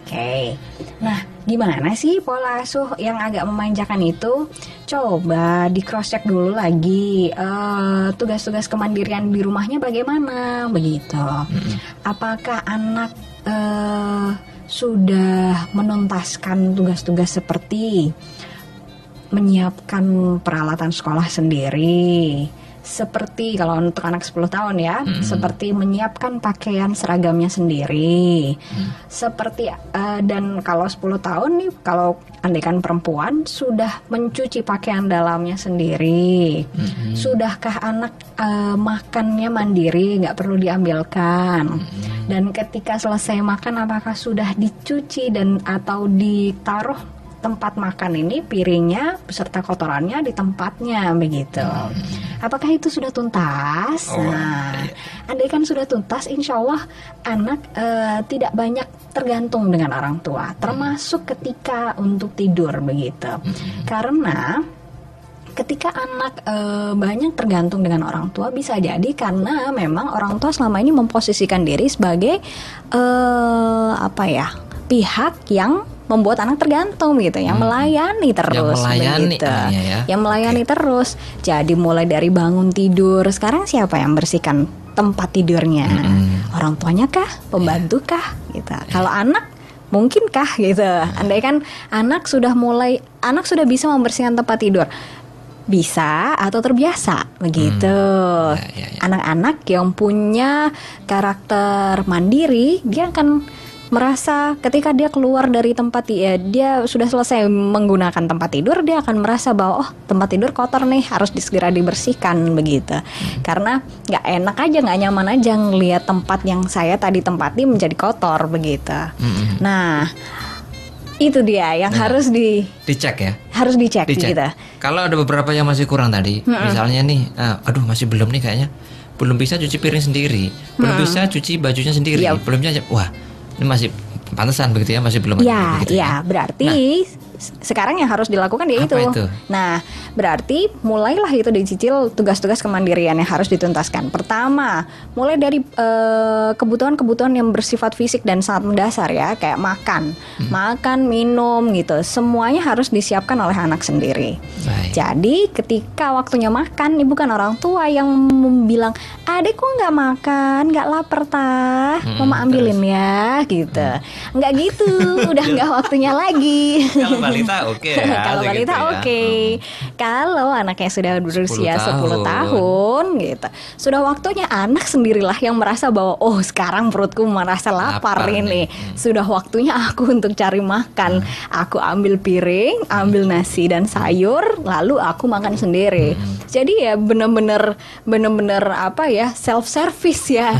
Oke. Nah, gimana sih pola asuh yang agak memanjakan itu? Coba di cross check dulu lagi tugas-tugas kemandirian di rumahnya bagaimana begitu. Apakah anak sudah menuntaskan tugas-tugas seperti menyiapkan peralatan sekolah sendiri, seperti kalau untuk anak 10 tahun ya, seperti menyiapkan pakaian seragamnya sendiri, seperti dan kalau 10 tahun nih, kalau andaikan perempuan sudah mencuci pakaian dalamnya sendiri, sudahkah anak makannya mandiri, nggak perlu diambilkan, dan ketika selesai makan apakah sudah dicuci dan atau ditaruh tempat makan ini, piringnya beserta kotorannya di tempatnya begitu. Apakah itu sudah tuntas? Nah, andaikan sudah tuntas, insya Allah anak tidak banyak tergantung dengan orang tua, termasuk ketika untuk tidur begitu. Karena ketika anak banyak tergantung dengan orang tua, bisa jadi karena memang orang tua selama ini memposisikan diri sebagai pihak yang membuat anak tergantung gitu, yang melayani terus, yang melayani terus. Jadi mulai dari bangun tidur, sekarang siapa yang bersihkan tempat tidurnya? Orang tuanya kah? Pembantu kah? Gitu. Kalau anak mungkinkah gitu? Andaikan anak sudah bisa membersihkan tempat tidur, bisa atau terbiasa begitu. Anak-anak yang punya karakter mandiri, dia akan merasa ketika dia keluar dari tempat dia sudah selesai menggunakan tempat tidur, dia akan merasa bahwa tempat tidur kotor nih, harus segera dibersihkan begitu. Karena nggak enak aja, nggak nyaman aja ngelihat tempat yang saya tadi tempati menjadi kotor begitu. Nah, itu dia yang harus dicek ya. Harus dicek. Gitu. Kalau ada beberapa yang masih kurang tadi, misalnya nih, masih belum nih kayaknya, belum bisa cuci piring sendiri, belum bisa cuci bajunya sendiri, belum bisa, wah, ini masih pantesan begitu ya, masih belum. Iya, berarti sekarang yang harus dilakukan dia Apa itu? Nah, berarti mulailah itu dicicil tugas-tugas kemandirian yang harus dituntaskan. Pertama, mulai dari kebutuhan-kebutuhan yang bersifat fisik dan sangat mendasar ya, kayak makan, minum gitu. Semuanya harus disiapkan oleh anak sendiri. Baik. Jadi ketika waktunya makan, ibu kan orang tua yang bilang, "Adek kok nggak makan, nggak lapar tah, mama ambilin ya," gitu. Nggak gitu, udah nggak waktunya lagi. Kalau balita oke ya. Kalau segitu balita ya. oke. Kalau anaknya sudah berusia 10 tahun. tahun gitu, sudah waktunya anak sendirilah yang merasa bahwa oh sekarang perutku merasa lapar Lapar ini. nih. Sudah waktunya aku untuk cari makan. Aku ambil piring, ambil nasi dan sayur, lalu aku makan sendiri. Jadi ya benar-benar apa ya, self service ya.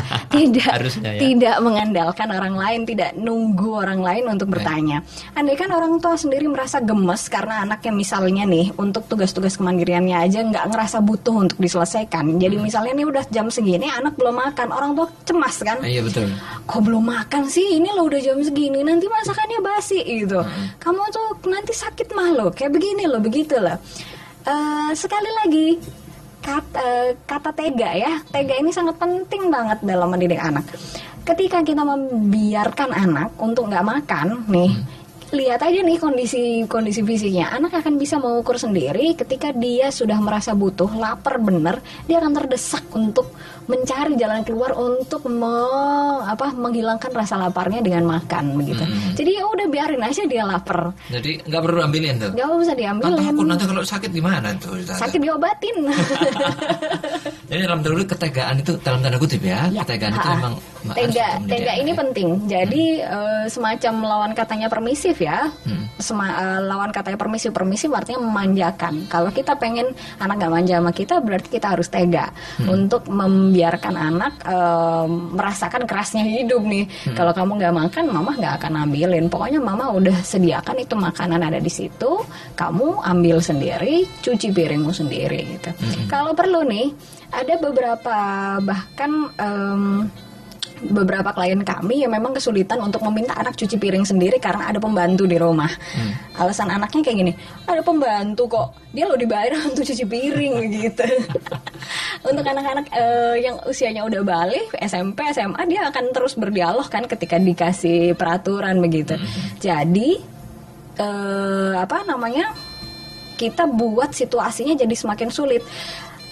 Harusnya ya. Tidak mengandalkan orang lain, tidak nunggu orang lain untuk bertanya. Andai kan orang tua sendiri merasa gemes karena anaknya misalnya nih untuk tugas-tugas kemandiriannya aja nggak ngerasa butuh untuk diselesaikan. Jadi misalnya nih udah jam segini anak belum makan, orang tua cemas kan? Iya betul. Kok belum makan sih? Ini lo udah jam segini, nanti masakannya basi gitu. Kamu tuh nanti sakit mah lo, kayak begini lo, begitu loh. Sekali lagi kata tega ya, tega ini sangat penting banget dalam mendidik anak. Ketika kita membiarkan anak untuk nggak makan nih, lihat aja nih kondisi fisiknya. Anak akan bisa mengukur sendiri ketika dia sudah merasa butuh, lapar bener, dia akan terdesak untuk mencari jalan keluar untuk menghilangkan rasa laparnya dengan makan begitu. Jadi ya udah biarin aja dia lapar. Jadi nggak perlu ambilin tuh. Nggak usah diambilin. Takut nanti kalau sakit gimana tuh? Sakit diobatin. Jadi dalam ketegaan itu dalam tanda kutip ya, ketegaan itu memang Tega ini penting. Jadi semacam lawan katanya permisif ya. Lawan katanya permisif artinya memanjakan. Kalau kita pengen anak gak manja sama kita, berarti kita harus tega untuk membiarkan anak merasakan kerasnya hidup nih. Kalau kamu gak makan, mama gak akan ambilin. Pokoknya mama udah sediakan itu makanan ada di situ, kamu ambil sendiri, cuci piringmu sendiri gitu. Kalau perlu nih, ada beberapa klien kami yang memang kesulitan untuk meminta anak cuci piring sendiri karena ada pembantu di rumah. Alasan anaknya kayak gini, ada pembantu kok, dia lo dibayar untuk cuci piring gitu. Untuk anak-anak yang usianya udah balik, SMP, SMA, dia akan terus berdialog kan ketika dikasih peraturan begitu. Jadi kita buat situasinya jadi semakin sulit.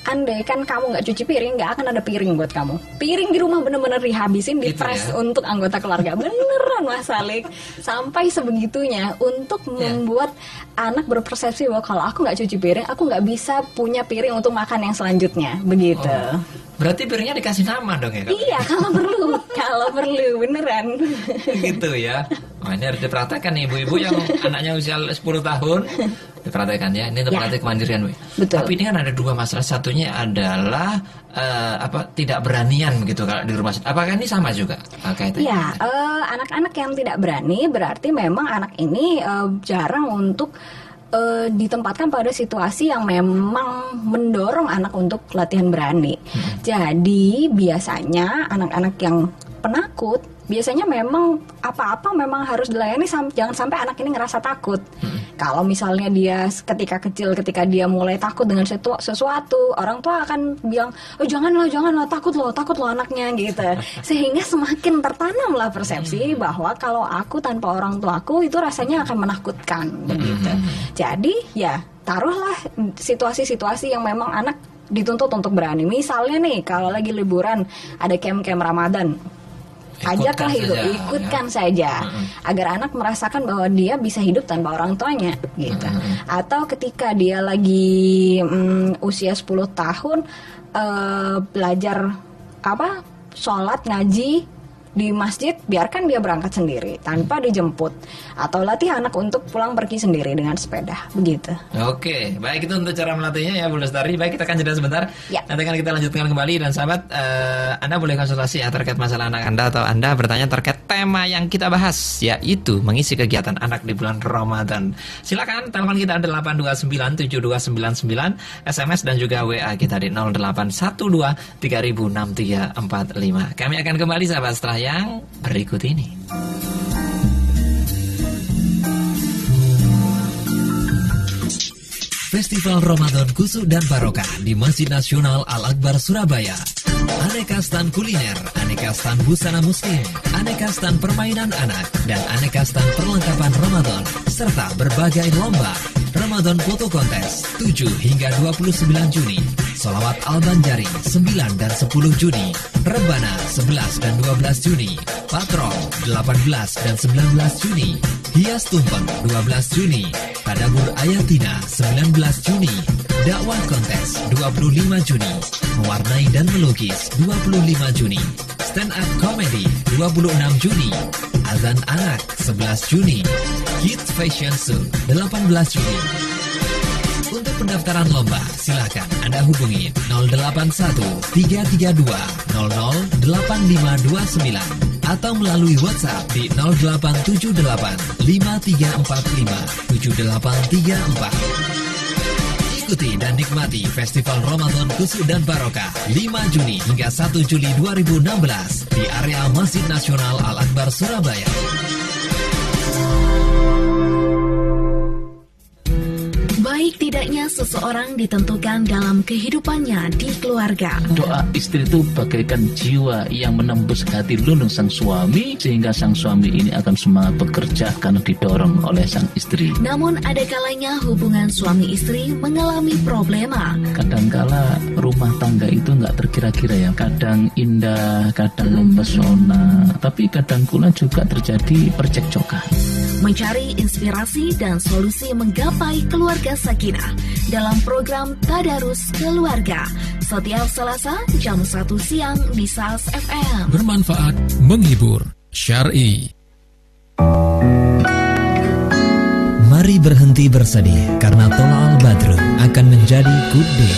Andai kan kamu nggak cuci piring, nggak akan ada piring buat kamu. Piring di rumah bener-bener dihabisin, dipres untuk anggota keluarga. Beneran Mas Alik. Sampai sebegitunya untuk membuat anak berpersepsi bahwa kalau aku nggak cuci piring, aku nggak bisa punya piring untuk makan yang selanjutnya. Begitu. Oh, berarti piringnya dikasih nama dong ya? Iya, kalau perlu beneran. Gitu ya. Oh, ini harus diperhatikan nih ibu-ibu yang anaknya usia 10 tahun. Diperhatikan ya, ini untuk melatih kemandirian. Betul. Tapi ini kan ada dua masalah. Satunya adalah tidak beranian gitu kalau di rumah. Apakah ini sama juga kaitannya? Ya, anak-anak yang tidak berani berarti memang anak ini jarang untuk ditempatkan pada situasi yang memang mendorong anak untuk latihan berani. Jadi biasanya anak-anak yang penakut biasanya memang apa-apa memang harus dilayani, jangan sampai anak ini ngerasa takut. Kalau misalnya dia ketika kecil, ketika dia mulai takut dengan sesuatu, orang tua akan bilang, oh janganlah, takut loh anaknya gitu. Sehingga semakin tertanamlah persepsi bahwa kalau aku tanpa orang tuaku itu rasanya akan menakutkan begitu. Jadi ya taruhlah situasi-situasi yang memang anak dituntut untuk berani. Misalnya nih kalau lagi liburan ada camp-camp Ramadan, ajaklah ikutkan saja agar anak merasakan bahwa dia bisa hidup tanpa orang tuanya gitu. Atau ketika dia lagi usia 10 tahun belajar sholat, ngaji di masjid, biarkan dia berangkat sendiri tanpa dijemput, atau latih anak untuk pulang pergi sendiri dengan sepeda begitu. Oke, baik, itu untuk cara melatihnya ya Bu Lestari. Baik, kita akan jeda sebentar. Ya. Nanti akan kita lanjutkan kembali. Dan sahabat, Anda boleh konsultasi ya terkait masalah anak Anda, atau Anda bertanya terkait tema yang kita bahas, yaitu mengisi kegiatan anak di bulan Ramadan. Silakan telepon kita 8297299, SMS dan juga WA kita di 0812306345. Kami akan kembali sahabat setelah yang berikut ini. Festival Ramadan Kusuk dan Barokah di Masjid Nasional Al-Akbar Surabaya. Aneka stand kuliner, aneka stand busana muslim, aneka stand permainan anak, dan aneka stand perlengkapan Ramadan, serta berbagai lomba. Ramadan Foto Kontes 7 hingga 29 Juni, Sholawat Al-Banjari 9 dan 10 Juni, Rebana 11 dan 12 Juni, Patrol 18 dan 19 Juni, Hias Tumpeng 12 Juni, Tadabur Ayatina 19 Juni, Dakwah Kontes 25 Juni, Mewarnai dan Melukis 25 Juni, Stand Up Comedy 26 Juni, Azan Anak 11 Juni, Kids Fashion Show 18 Juni. Untuk pendaftaran lomba, silakan Anda hubungi 081 332 008529 atau melalui WhatsApp di 0878 5345 7834. Ikuti dan nikmati Festival Ramadan Kusuk dan Barokah 5 Juni hingga 1 Juli 2016 di area Masjid Nasional Al-Akbar Surabaya. Baik tidaknya seseorang ditentukan dalam kehidupannya di keluarga. Doa istri itu bagaikan jiwa yang menembus hati lulus sang suami, sehingga sang suami ini akan semangat bekerja karena didorong oleh sang istri. Namun ada kalanya hubungan suami istri mengalami problema. Kadangkala rumah tangga itu nggak terkira-kira ya. Kadang indah, kadang mempesona, tapi kadang pula juga terjadi percekcokan. Mencari inspirasi dan solusi menggapai keluarga sakinah dalam program Tadarus Keluarga setiap Selasa jam 1 siang di SALS FM. Bermanfaat, menghibur, syar'i. Mari berhenti bersedih karena Tola'al Badru akan menjadi good day.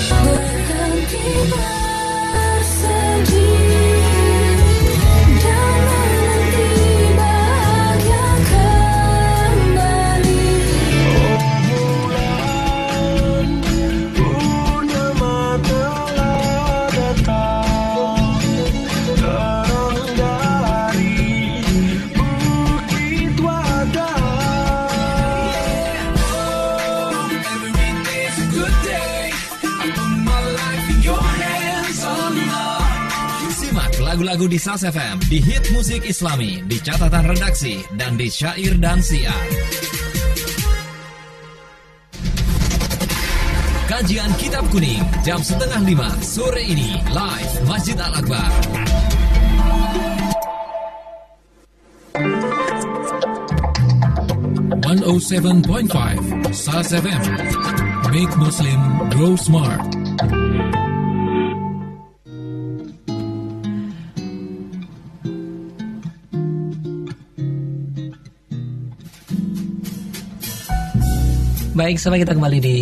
Lagu-lagu di SALS FM, di hit musik islami, di catatan redaksi, dan di syair dan syiar. Kajian Kitab Kuning, jam 4:30 sore ini, live Masjid Al-Akbar. .5 SALS FM. Make Muslim grow smart. Baik, sampai kita kembali di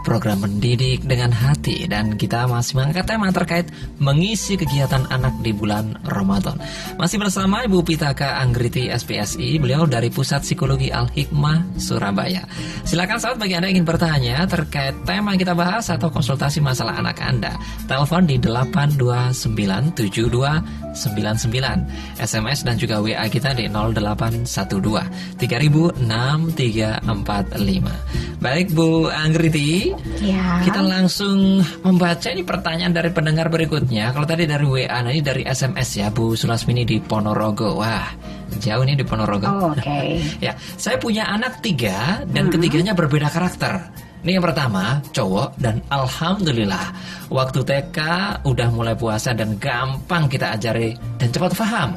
program Mendidik dengan Hati, dan kita masih mengangkat tema terkait mengisi kegiatan anak di bulan Ramadan. Masih bersama Ibu Pitaka Anggriti SPSI, beliau dari Pusat Psikologi Al-Hikmah Surabaya. Silakan sahabat bagi Anda yang ingin bertanya terkait tema yang kita bahas atau konsultasi masalah anak Anda. Telepon di 8297299, SMS dan juga WA kita di 0812 3006 345. Baik Bu Anggriti, Ya. kita langsung membaca ini pertanyaan dari pendengar berikutnya. Kalau tadi dari WA, nah ini dari SMS ya, Bu Sulasmini di Ponorogo. Wah, jauh nih di Ponorogo. Oh, oke. Ya, saya punya anak 3 dan ketiganya berbeda karakter. Ini yang pertama, cowok, dan alhamdulillah waktu TK udah mulai puasa dan gampang kita ajari dan cepat paham.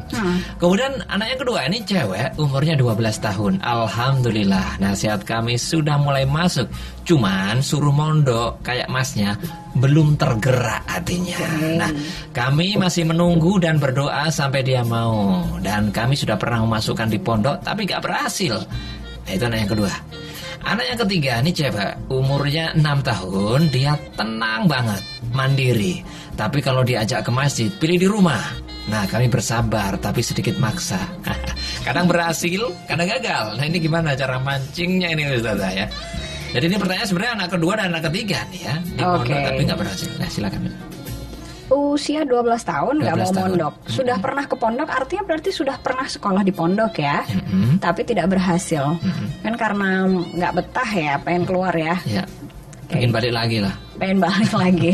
Kemudian anak yang kedua ini cewek, umurnya 12 tahun. Alhamdulillah, nasihat kami sudah mulai masuk. Cuman suruh mondok kayak masnya belum tergerak hatinya. Nah, kami masih menunggu dan berdoa sampai dia mau. Dan kami sudah pernah memasukkan di pondok tapi gak berhasil. Nah, itu anak yang kedua. Anak yang ketiga ini cewek, umurnya 6 tahun, dia tenang banget, mandiri. Tapi kalau diajak ke masjid, pilih di rumah. Nah, kami bersabar tapi sedikit maksa. Kadang berhasil, kadang gagal. Nah, ini gimana cara mancingnya ini Ustaz ya? Jadi ini pertanyaan sebenarnya anak kedua dan anak ketiga nih ya. Di pondok tapi nggak berhasil. Nah, silakan. Usia 12 tahun nggak mau 12 tahun. mondok. Sudah pernah ke pondok, artinya berarti sudah pernah sekolah di pondok ya. Tapi tidak berhasil. Kan karena nggak betah ya, pengen keluar ya. Ya. Pengen balik lagi lah. Pengen balik lagi.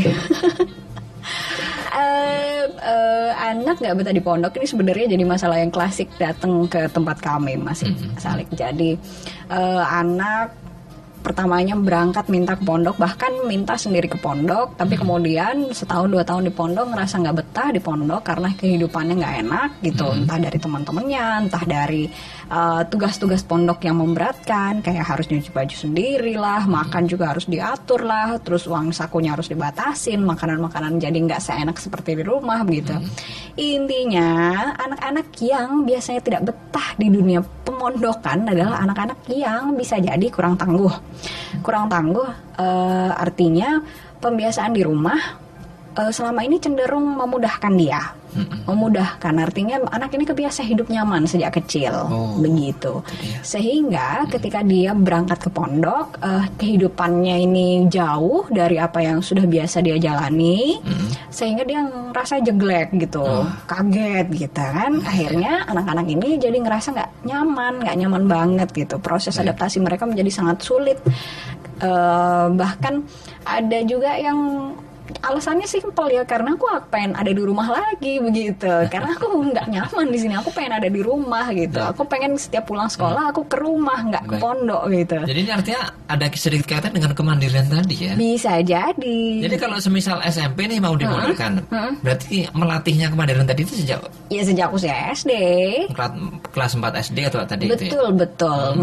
Anak nggak betah di pondok ini sebenarnya jadi masalah yang klasik datang ke tempat kami masih Salik. Jadi anak pertamanya berangkat minta ke pondok, bahkan minta sendiri ke pondok, tapi kemudian setahun 2 tahun di pondok ngerasa nggak betah di pondok karena kehidupannya nggak enak gitu, entah dari teman-temannya, entah dari tugas-tugas pondok yang memberatkan, kayak harus nyuci baju sendiri lah, makan juga harus diatur lah, terus uang sakunya harus dibatasin, makanan-makanan jadi nggak seenak seperti di rumah begitu. Intinya anak-anak yang biasanya tidak betah di dunia pemondokan adalah anak-anak yang bisa jadi kurang tangguh. Kurang tangguh artinya pembiasaan di rumah selama ini cenderung memudahkan dia. Memudahkan artinya anak ini kebiasa hidup nyaman sejak kecil, begitu. Sehingga ketika dia berangkat ke pondok, kehidupannya ini jauh dari apa yang sudah biasa dia jalani, sehingga dia ngerasa jeglek gitu, kaget gitu kan. Akhirnya anak-anak ini jadi ngerasa nggak nyaman banget gitu. Proses adaptasi mereka menjadi sangat sulit. Bahkan ada juga yang alasannya simpel ya, karena aku pengen ada di rumah lagi begitu, karena aku nggak nyaman di sini, aku pengen ada di rumah gitu, aku pengen setiap pulang sekolah aku ke rumah nggak ke pondok gitu. Jadi ini artinya ada sedikit kaitan dengan kemandirian tadi ya? Bisa jadi. Jadi kalau semisal SMP nih mau dipondokkan, berarti melatihnya kemandirian tadi itu sejak usia SD, kelas 4 SD atau tadi itu ya? Betul.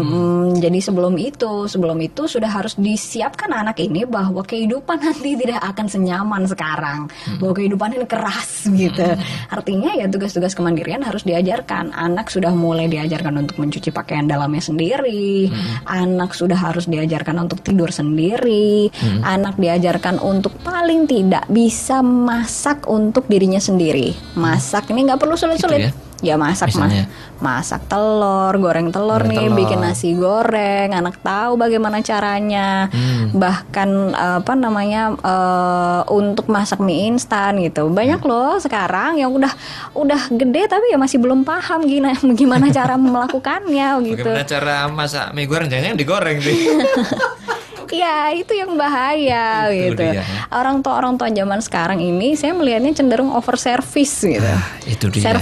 Jadi sebelum itu sudah harus disiapkan anak ini bahwa kehidupan nanti tidak akan senyaman sekarang, bahwa kehidupan ini keras gitu. Artinya ya tugas-tugas kemandirian harus diajarkan. Anak sudah mulai diajarkan untuk mencuci pakaian dalamnya sendiri, anak sudah harus diajarkan untuk tidur sendiri, anak diajarkan untuk paling tidak bisa masak untuk dirinya sendiri. Masak ini nggak perlu sulit-sulit. Gitu ya? Ya masak masak telur, goreng telur nih, bikin nasi goreng, anak tahu bagaimana caranya. Bahkan untuk masak mie instan gitu. Banyak loh sekarang yang udah gede tapi ya masih belum paham gimana cara melakukannya gitu. Bagaimana cara masak mie goreng, jangan digoreng sih. Ya itu yang bahaya gitu. Orang tua zaman sekarang ini saya melihatnya cenderung over service gitu. Itu dia.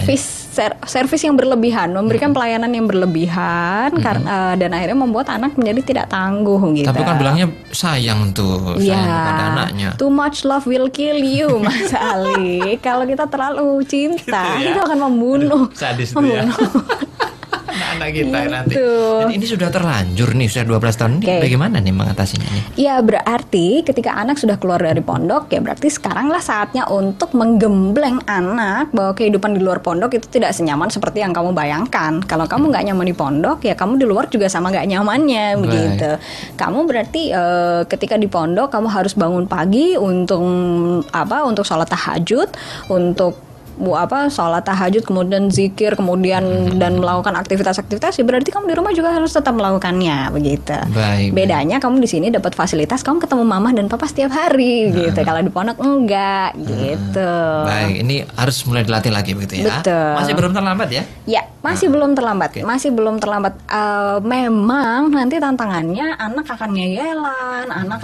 Servis yang berlebihan, memberikan pelayanan yang berlebihan karena dan akhirnya membuat anak menjadi tidak tangguh gitu. Tapi kan bilangnya sayang kepada anaknya. Too much love will kill you, Mas Ali. Kalau kita terlalu cinta, gitu ya? Itu akan membunuh. Sadis itu ya. Anak kita nanti. Dan ini sudah terlanjur nih, sudah 12 tahun ini. Bagaimana nih mengatasinya nih? Ya berarti ketika anak sudah keluar dari pondok, ya berarti sekaranglah saatnya untuk menggembleng anak bahwa kehidupan di luar pondok itu tidak senyaman seperti yang kamu bayangkan. Kalau kamu nggak nyaman di pondok, ya kamu di luar juga sama nggak nyamannya begitu. Kamu berarti ketika di pondok kamu harus bangun pagi untuk sholat tahajud, untuk sholat tahajud, kemudian zikir, kemudian dan melakukan aktivitas-aktivitas, ya berarti kamu di rumah juga harus tetap melakukannya begitu. Bedanya kamu di sini dapat fasilitas, kamu ketemu mama dan papa setiap hari gitu. Kalau di pondok enggak gitu. Baik, ini harus mulai dilatih lagi begitu ya. Betul. Masih belum terlambat ya? Ya, masih belum terlambat. Masih belum terlambat. Memang nanti tantangannya anak akan ngeyelan, anak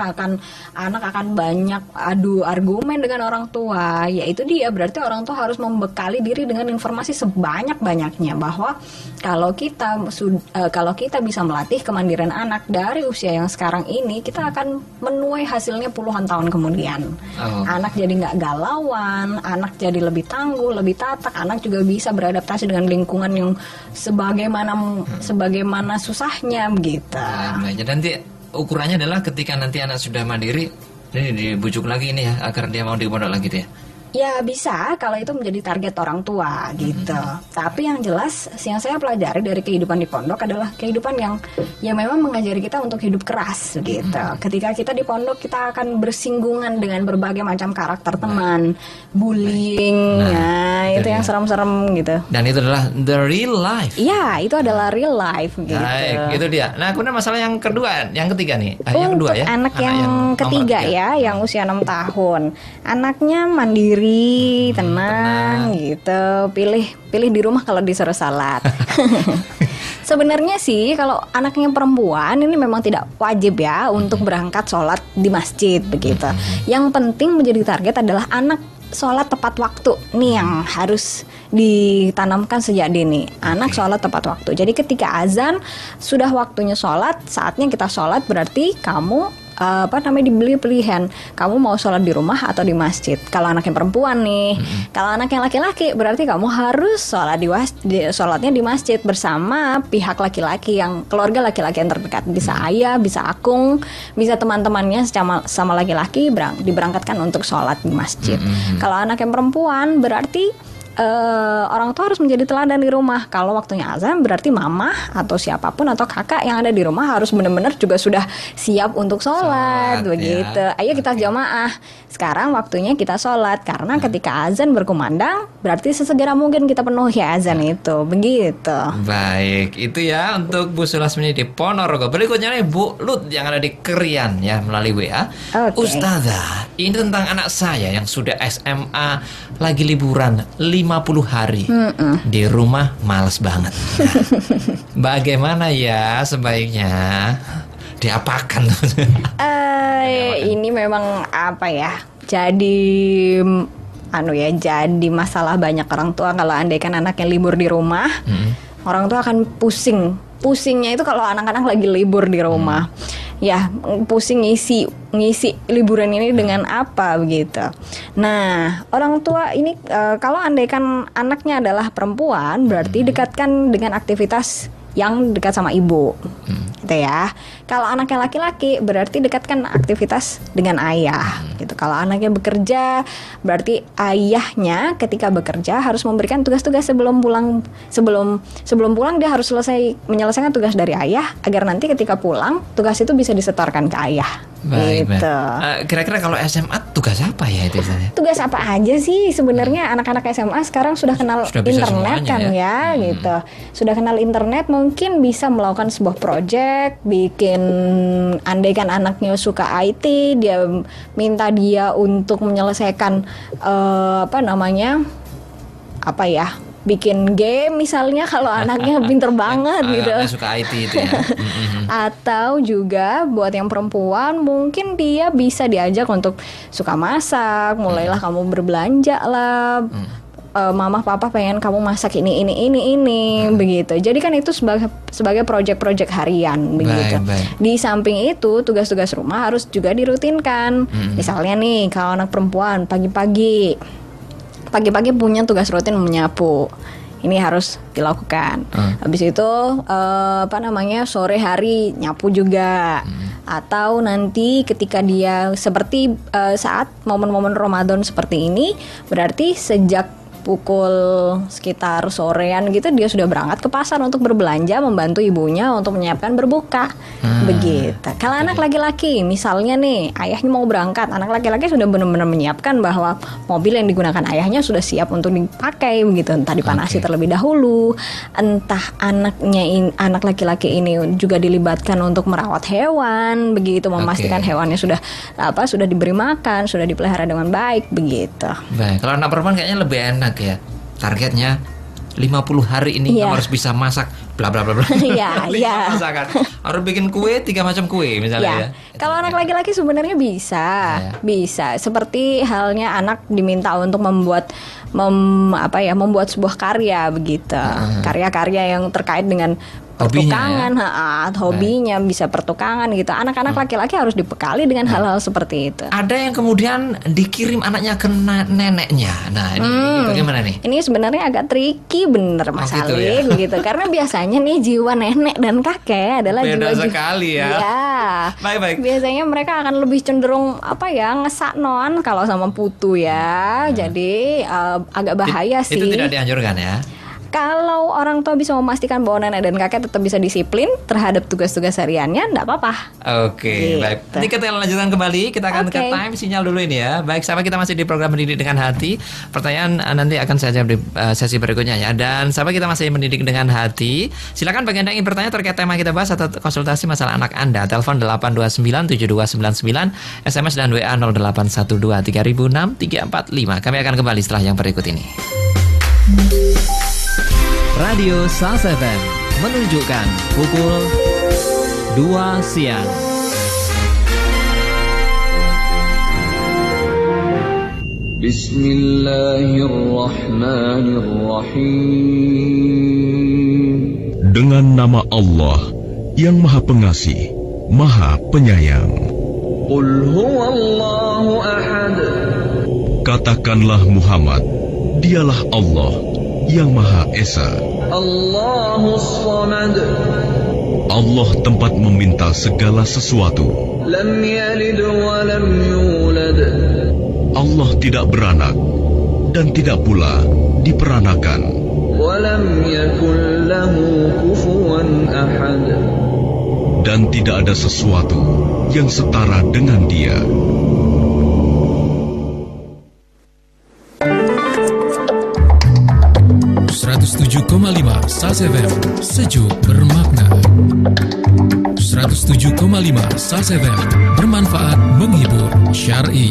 akan banyak adu argumen dengan orang tua. Ya itu dia, berarti orang tua harus membekali diri dengan informasi sebanyak-banyaknya bahwa kalau kita bisa melatih kemandirian anak dari usia yang sekarang ini, kita akan menuai hasilnya puluhan tahun kemudian. Anak jadi nggak galauan, anak jadi lebih tangguh, lebih tatak, anak juga bisa beradaptasi dengan lingkungan yang sebagaimana susahnya begitu. Jadi nanti ukurannya adalah ketika nanti anak sudah mandiri, ini dibujuk lagi ini ya agar dia mau di pondok lagi tuh ya. Ya bisa kalau itu menjadi target orang tua gitu. Tapi yang jelas yang saya pelajari dari kehidupan di pondok adalah kehidupan yang memang mengajari kita untuk hidup keras gitu. Ketika kita di pondok kita akan bersinggungan dengan berbagai macam karakter teman, bullying, itu yang serem-serem gitu. Dan itu adalah the real life. Iya, itu adalah real life gitu. Baik, itu dia. Nah, kemudian masalah yang ketiga nih. Yang kedua ya. Anak yang ketiga ya, yang usia 6 tahun. Anaknya mandiri, tenang gitu, pilih di rumah kalau disuruh salat. Sebenarnya sih kalau anaknya perempuan ini memang tidak wajib ya untuk berangkat sholat di masjid begitu. Yang penting menjadi target adalah anak sholat tepat waktu nih yang harus ditanamkan sejak dini. Anak sholat tepat waktu. Jadi ketika azan sudah waktunya sholat, saatnya kita sholat, berarti kamu dibeli pilihan, kamu mau sholat di rumah atau di masjid. Kalau anaknya perempuan nih, kalau anaknya laki-laki berarti kamu harus sholat sholatnya di masjid bersama pihak laki-laki yang keluarga laki-laki yang terdekat. Bisa ayah, bisa akung, bisa teman-temannya sama laki-laki diberangkatkan untuk sholat di masjid. Kalau anak yang perempuan berarti orang tua harus menjadi teladan di rumah. Kalau waktunya azan berarti mama atau siapapun atau kakak yang ada di rumah harus benar-benar juga sudah siap untuk sholat begitu. Ya. Ayo kita jamaah. Sekarang waktunya kita sholat karena ketika azan berkumandang berarti sesegera mungkin kita penuhi azan itu begitu. Baik, itu ya untuk Bu Sulasmini di Ponorogo. Berikutnya nih Bu Lut yang ada di Krian ya melalui WA. Ustazah, ini tentang anak saya yang sudah SMA lagi liburan 50 hari di rumah, males banget. Bagaimana ya sebaiknya diapakan? Ini memang apa ya? Jadi jadi masalah banyak orang tua kalau andaikan anaknya libur di rumah. Orang tua akan pusing. Pusingnya itu kalau anak-anak lagi libur di rumah. Ya, pusing ngisi liburan ini dengan apa begitu. Nah, orang tua ini kalau andaikan anaknya adalah perempuan, berarti dekatkan dengan aktivitas yang dekat sama ibu. Gitu ya. Kalau anaknya laki-laki berarti dekatkan aktivitas dengan ayah gitu. Kalau anaknya bekerja berarti ayahnya ketika bekerja harus memberikan tugas-tugas sebelum pulang dia harus menyelesaikan tugas dari ayah agar nanti ketika pulang tugas itu bisa disetorkan ke ayah. Baik, gitu. Kira-kira kalau SMA tugas apa ya itu? Tugas apa aja sih sebenarnya anak-anak SMA sekarang sudah kenal internet kan ya gitu. Sudah kenal internet, mungkin bisa melakukan sebuah project, andaikan anaknya suka IT, dia minta dia untuk menyelesaikan bikin game misalnya kalau anaknya pinter banget gitu. Anaknya suka IT itu ya. Atau juga buat yang perempuan mungkin dia bisa diajak untuk suka masak, mulailah kamu berbelanja lah. Mama papa pengen kamu masak ini begitu. Jadi kan itu sebagai project-project harian begitu. Baik. Di samping itu tugas-tugas rumah harus juga dirutinkan. Misalnya nih kalau anak perempuan pagi-pagi punya tugas rutin menyapu. Ini harus dilakukan. Habis itu sore hari nyapu juga. Atau nanti ketika dia seperti saat momen-momen Ramadan seperti ini, berarti sejak pukul sekitar sorean gitu dia sudah berangkat ke pasar untuk berbelanja, membantu ibunya untuk menyiapkan berbuka. Begitu. Kalau anak laki-laki misalnya nih ayahnya mau berangkat, anak laki-laki sudah benar-benar menyiapkan bahwa mobil yang digunakan ayahnya sudah siap untuk dipakai begitu. Entah dipanasi terlebih dahulu, entah anak laki-laki ini juga dilibatkan untuk merawat hewan begitu, memastikan hewannya sudah diberi makan, sudah dipelihara dengan baik begitu. Baik, kalau anak perempuan kayaknya lebih enak ya, targetnya 50 hari ini kamu harus bisa masak bla bla bla bla. Iya. Masakan. Harus bikin kue 3 macam kue misalnya ya. Kalau anak laki-laki sebenarnya bisa. Seperti halnya anak diminta untuk membuat sebuah karya begitu. Karya-karya yang terkait dengan pertukangan, hobinya bisa pertukangan gitu. Anak-anak laki-laki harus dibekali dengan hal-hal seperti itu. Ada yang kemudian dikirim anaknya ke neneknya. Nah, ini bagaimana nih? Ini sebenarnya agak tricky bener Mas Ali begitu. Karena biasanya nih jiwa nenek dan kakek adalah beda sekali ya. Baik. Biasanya mereka akan lebih cenderung ngesaknoan kalau sama putu ya. Jadi agak bahaya sih. Itu tidak dianjurkan ya. Kalau orang tua bisa memastikan bahwa nenek dan kakek tetap bisa disiplin terhadap tugas-tugas hariannya, enggak apa-apa. Oke, baik. Nanti kita lanjutkan kembali. Kita akan ke time sinyal dulu ini ya. Baik, sahabat, kita masih di program Mendidik dengan Hati. Pertanyaan nanti akan saya jawab di sesi berikutnya ya. Dan sahabat, kita masih mendidik dengan hati. Silakan bagi Anda yang ingin bertanya terkait tema kita bahas atau konsultasi masalah anak Anda. Telepon 8297299, SMS dan WA 0812306345. Kami akan kembali setelah yang berikut ini. Radio SAS FM menunjukkan pukul 2 siang. Bismillahirrahmanirrahim. Dengan nama Allah yang Maha Pengasih, Maha Penyayang. Qul huwallahu ahad. Katakanlah Muhammad, dialah Allah yang Maha Esa. Allahus Samad. Allah tempat meminta segala sesuatu. Lam yalid wa lam yulad. Allah tidak beranak dan tidak pula diperanakan. Wa lam yakul lahu kufuwan ahad. Dan tidak ada sesuatu yang setara dengan Dia. SAS FM, sejuk bermakna. 107,5 SAS FM, bermanfaat, menghibur, syar'i.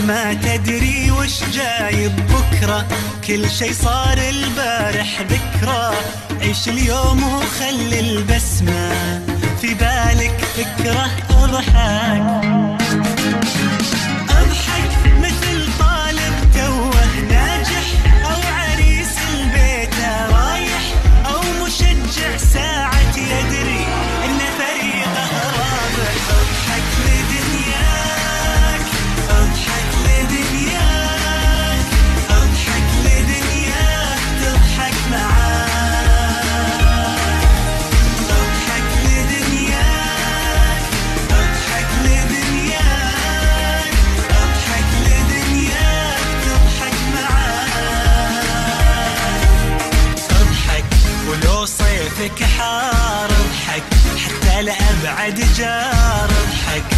ما تدري وش جاي بكرة، كل شي صار البارح ذكرى. عيش اليوم وخلي البسمة في بالك فكرة. اضحك اضحك مثل طالب توه ناجح، او عريس البيت رايح، او مشجع ساعة يدري ان فريقه رابح. اضحك لدنياك، اضحك لدنياك، اضحك لدنياك تضحك معاك. اضحك لدنياك، اضحك لدنياك، اضحك لدنياك تضحك معاك. اضحك ولو صيفك حار، اضحك حتى لأبعد جار. اضحك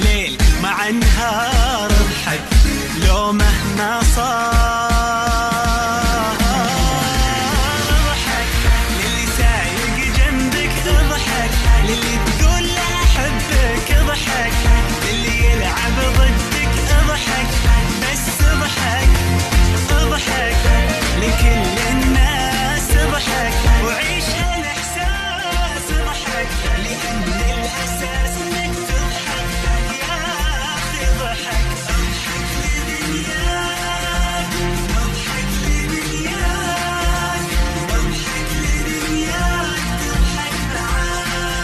ليل مع نهار، اضحك لو مهما صار. اضحك للي سايق جنبك، اضحك للي تقول له احبك، اضحك للي يلعب ضدك، اضحك بس اضحك. اضحك لكل الناس، اضحك وعيش الاحساس. اضحك لان الاساس انك تضحك يا اخي. اضحك اضحك لدنياك، اضحك لدنياك، اضحك لدنياك تضحك معاك.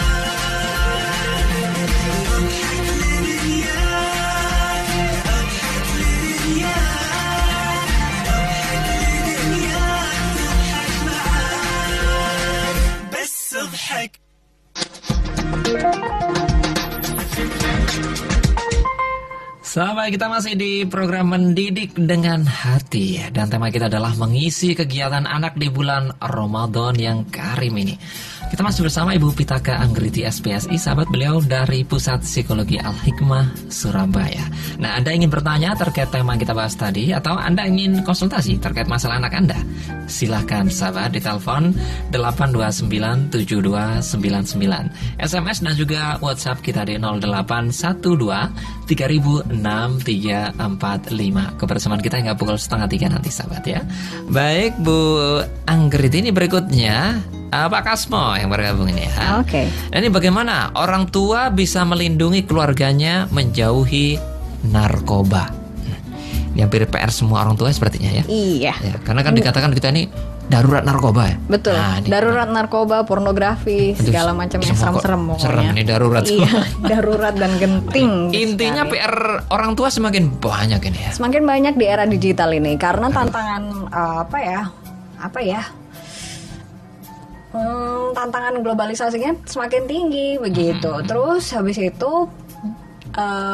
اضحك لدنياك، اضحك لدنياك، اضحك لدنياك تضحك معاك. بس اضحك. Sahabat, kita masih di program Mendidik dengan Hati, dan tema kita adalah mengisi kegiatan anak di bulan Ramadan yang karim ini. Kita masih bersama Ibu Pitaka Anggriti SPSI, sahabat, beliau dari Pusat Psikologi Al-Hikmah Surabaya. Nah, Anda ingin bertanya terkait tema yang kita bahas tadi, atau Anda ingin konsultasi terkait masalah anak Anda? Silahkan sahabat di telepon 8297299, SMS dan juga WhatsApp kita di 0812 3066 635. Kebersamaan kita hingga pukul 2:30 nanti sahabat ya. Baik Bu Anggrit, ini berikutnya Pak Kasmo yang bergabung ini ya. Oke. Ini bagaimana orang tua bisa melindungi keluarganya menjauhi narkoba? Ini hampir PR semua orang tua sepertinya ya. Iya. Ya, karena kan dikatakan kita ini darurat narkoba ya. Betul. Nah, ini- Darurat narkoba, pornografi, Aduh, segala macam yang semua kok serem-serem serem pokoknya. nih, darurat. Iya, darurat dan genting. Intinya sekali. PR orang tua semakin banyak ini ya. Semakin banyak di era digital ini karena tantangan tantangan globalisasinya semakin tinggi begitu. Terus habis itu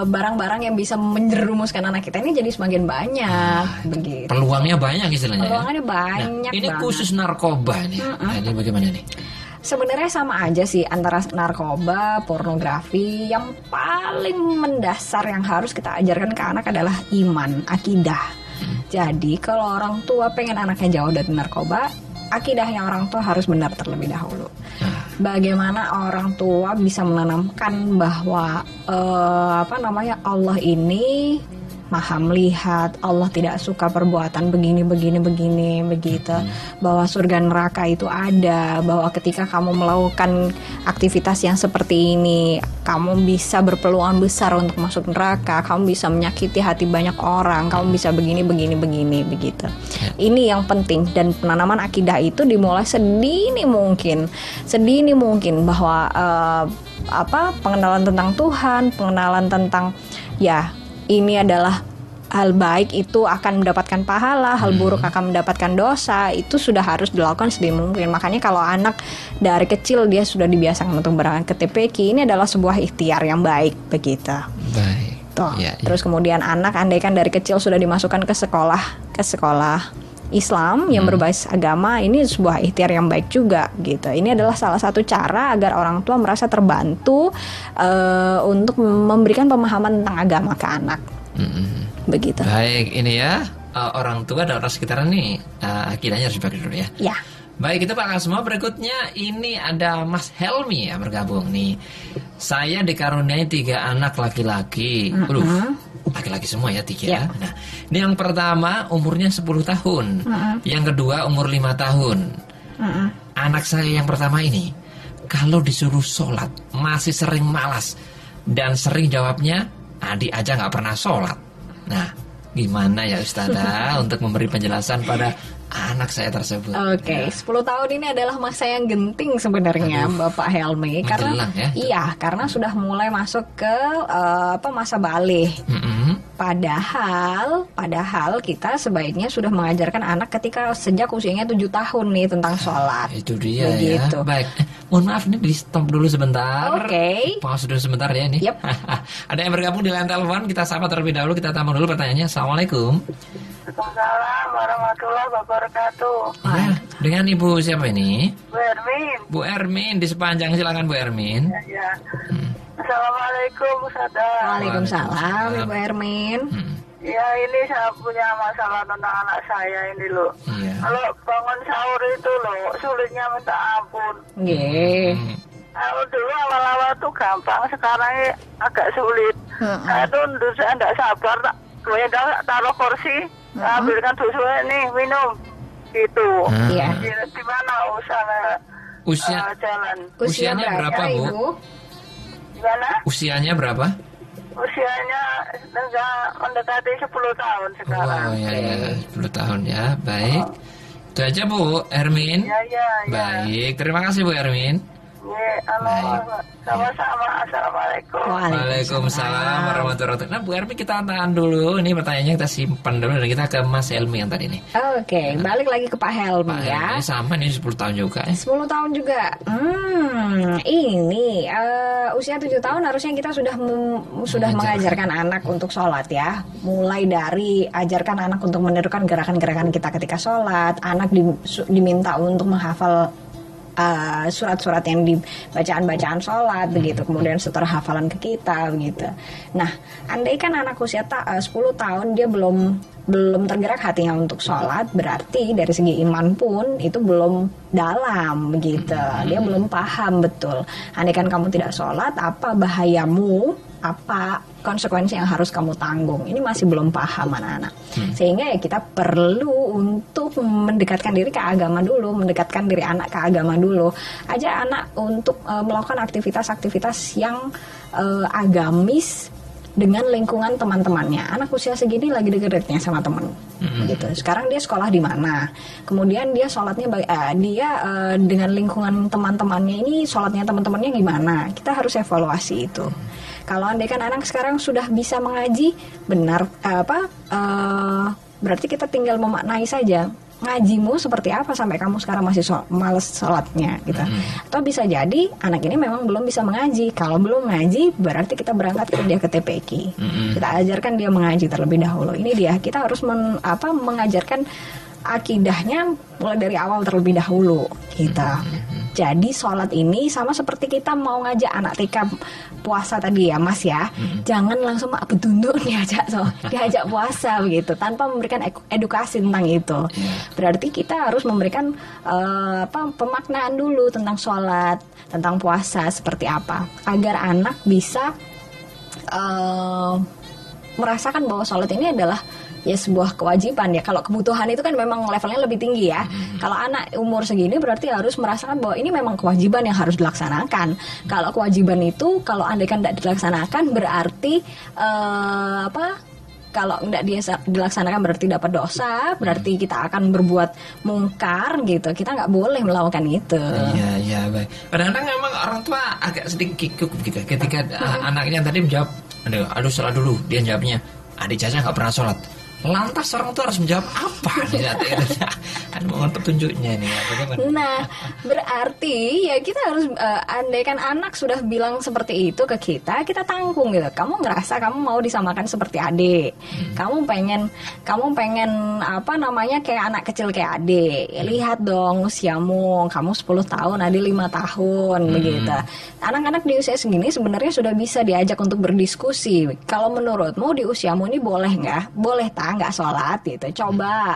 barang-barang yang bisa menjerumuskan anak kita ini jadi semakin banyak begitu. Peluangnya banyak istilahnya. Peluangannya ya. banyak Ini banget. khusus narkoba nih. Nah, ini bagaimana nih? Sebenarnya sama aja sih antara narkoba, pornografi. Yang paling mendasar yang harus kita ajarkan ke anak adalah iman, akidah. Jadi kalau orang tua pengen anaknya jauh dari narkoba, akidahnya orang tua harus benar terlebih dahulu. Bagaimana orang tua bisa menanamkan bahwa Allah ini Maha melihat, Allah tidak suka perbuatan begini begitu, bahwa surga neraka itu ada, bahwa ketika kamu melakukan aktivitas yang seperti ini kamu bisa berpeluang besar untuk masuk neraka, kamu bisa menyakiti hati banyak orang, kamu bisa begini begitu. Ini yang penting, dan penanaman akidah itu dimulai sedini mungkin bahwa pengenalan tentang Tuhan, pengenalan tentang ini adalah hal baik itu akan mendapatkan pahala, hal buruk akan mendapatkan dosa. Itu sudah harus dilakukan sedini mungkin. Makanya kalau anak dari kecil dia sudah dibiasakan untuk berangkat ke TPQ, ini adalah sebuah ikhtiar yang baik begitu. Baik. Tuh. Ya, ya. Terus kemudian anak andaikan dari kecil sudah dimasukkan ke sekolah Islam yang berbasis agama, ini sebuah ikhtiar yang baik juga gitu. Ini adalah salah satu cara agar orang tua merasa terbantu untuk memberikan pemahaman tentang agama ke anak. Begitu. Baik, ini ya orang tua dan orang sekitaran nih akidahnya harus dipakai dulu ya. Ya. Baik, itu Pak Kasmo. Berikutnya ini ada Mas Helmi ya bergabung nih. Saya dikaruniai 3 anak laki-laki. Laki-laki semua ya 3 ya. Nah, ini yang pertama umurnya 10 tahun. Yang kedua umur 5 tahun. Anak saya yang pertama ini kalau disuruh sholat masih sering malas dan sering jawabnya adik aja nggak pernah sholat. Nah, gimana ya Ustazah untuk memberi penjelasan pada anak saya tersebut? Oke, 10 tahun ini adalah masa yang genting sebenarnya, Bapak Helmi, karena menjelang ya? karena sudah mulai masuk ke masa balik. Padahal kita sebaiknya sudah mengajarkan anak ketika sejak usianya 7 tahun nih tentang sholat. Itu dia Begitu. ya. Baik. Mohon maaf nih di stop dulu sebentar. Oke. Pause dulu sebentar ya nih. Yep. Ada yang bergabung di line telepon, kita sapa terlebih dahulu, kita tampung dulu pertanyaannya. Assalamualaikum. Waalaikumsalam warahmatullahi wabarakatuh. Ya, dengan Ibu siapa ini? Bu Ermin. Bu Ermin di sepanjang, silakan Bu Ermin. Ya. Assalamualaikum Ustazah. Waalaikumsalam, Ibu Ermin. Ya, ini saya punya masalah tentang anak saya ini loh. Iya. Kalau bangun sahur itu loh sulitnya minta ampun. Nggih. Dulu awal-awal tuh gampang, sekarang ini agak sulit. Saya tuh saya tidak sabar, taruh kursi, ambilkan susu nih minum, gitu. Iya. Di mana usaha jalan? Usianya berapa, Bu? Ibu? Gimana? Usianya berapa? Usianya mendekati 10 tahun sekarang. Oh ya, 10 tahun ya. Baik. Itu aja Bu Ermin. Ya. Baik, terima kasih Bu Ermin. Sama-sama. Assalamualaikum. Waalaikumsalam warahmatullahi wabarakatuh. Nah Bu Ermin, kita tahan dulu. Ini pertanyaannya kita simpan dulu dan kita ke Mas Helmi yang tadi nih. Oke, balik lagi ke Pak Helmi Pak ya. Helmi sama nih 10 tahun juga. 10 tahun juga. Ini usia 7 tahun harusnya kita sudah mengajarkan anak untuk sholat ya. Mulai dari ajarkan anak untuk menirukan gerakan-gerakan kita ketika sholat. Anak diminta untuk menghafal surat-surat yang bacaan sholat begitu, kemudian setelah hafalan ke kita begitu. Nah, andaikan anak usia 10 tahun dia belum tergerak hatinya untuk sholat, berarti dari segi iman pun itu belum dalam begitu. Dia belum paham betul. Andaikan kamu tidak sholat, apa bahayamu apa konsekuensi yang harus kamu tanggung. Ini masih belum paham anak-anak. Sehingga ya kita perlu untuk mendekatkan diri ke agama dulu, mendekatkan diri anak ke agama dulu. Ajak anak untuk melakukan aktivitas-aktivitas yang agamis dengan lingkungan teman-temannya. Anak usia segini lagi deket-deketnya sama temen, gitu. Sekarang dia sekolah di mana? Kemudian dia sholatnya, dengan lingkungan teman-temannya ini, sholatnya teman-temannya gimana? Kita harus evaluasi itu. Kalau andaikan anak sekarang sudah bisa mengaji, berarti kita tinggal memaknai saja. Ngajimu seperti apa sampai kamu sekarang masih males sholatnya gitu. Atau bisa jadi anak ini memang belum bisa mengaji. Kalau belum ngaji berarti kita berangkat dia ke TPQ. Kita ajarkan dia mengaji terlebih dahulu. Ini dia, kita harus mengajarkan akidahnya mulai dari awal terlebih dahulu kita. Jadi sholat ini sama seperti kita mau ngajak anak TK puasa tadi ya Mas ya. Jangan langsung bedunduk diajak puasa begitu tanpa memberikan edukasi tentang itu. Berarti kita harus memberikan pemaknaan dulu tentang sholat, tentang puasa seperti apa, agar anak bisa merasakan bahwa sholat ini adalah ya sebuah kewajiban ya. Kalau kebutuhan itu kan memang levelnya lebih tinggi ya. Kalau anak umur segini berarti harus merasakan bahwa ini memang kewajiban yang harus dilaksanakan. Kalau kewajiban itu kalau andaikan tidak dilaksanakan berarti kalau tidak dilaksanakan berarti dapat dosa, berarti kita akan berbuat mungkar gitu. Kita nggak boleh melakukan itu. Iya, baik. Kadang-kadang memang orang tua agak sedikit kikuk gitu ketika anaknya tadi menjawab, aduh sholat dulu. Dia jawabnya, adik Caca nggak pernah sholat. Lantas orang tua harus menjawab apa nih? Mohon petunjuknya nih. Bagaimana? Nah, berarti ya kita harus andaikan anak sudah bilang seperti itu ke kita tanggung gitu. Kamu ngerasa kamu mau disamakan seperti adik. Kamu pengen kayak anak kecil kayak adik. Lihat dong usiamu, kamu 10 tahun, adik 5 tahun begitu. Anak-anak di usia segini sebenarnya sudah bisa diajak untuk berdiskusi. Kalau menurutmu di usiamu ini boleh nggak? Boleh nggak sholat gitu. Coba,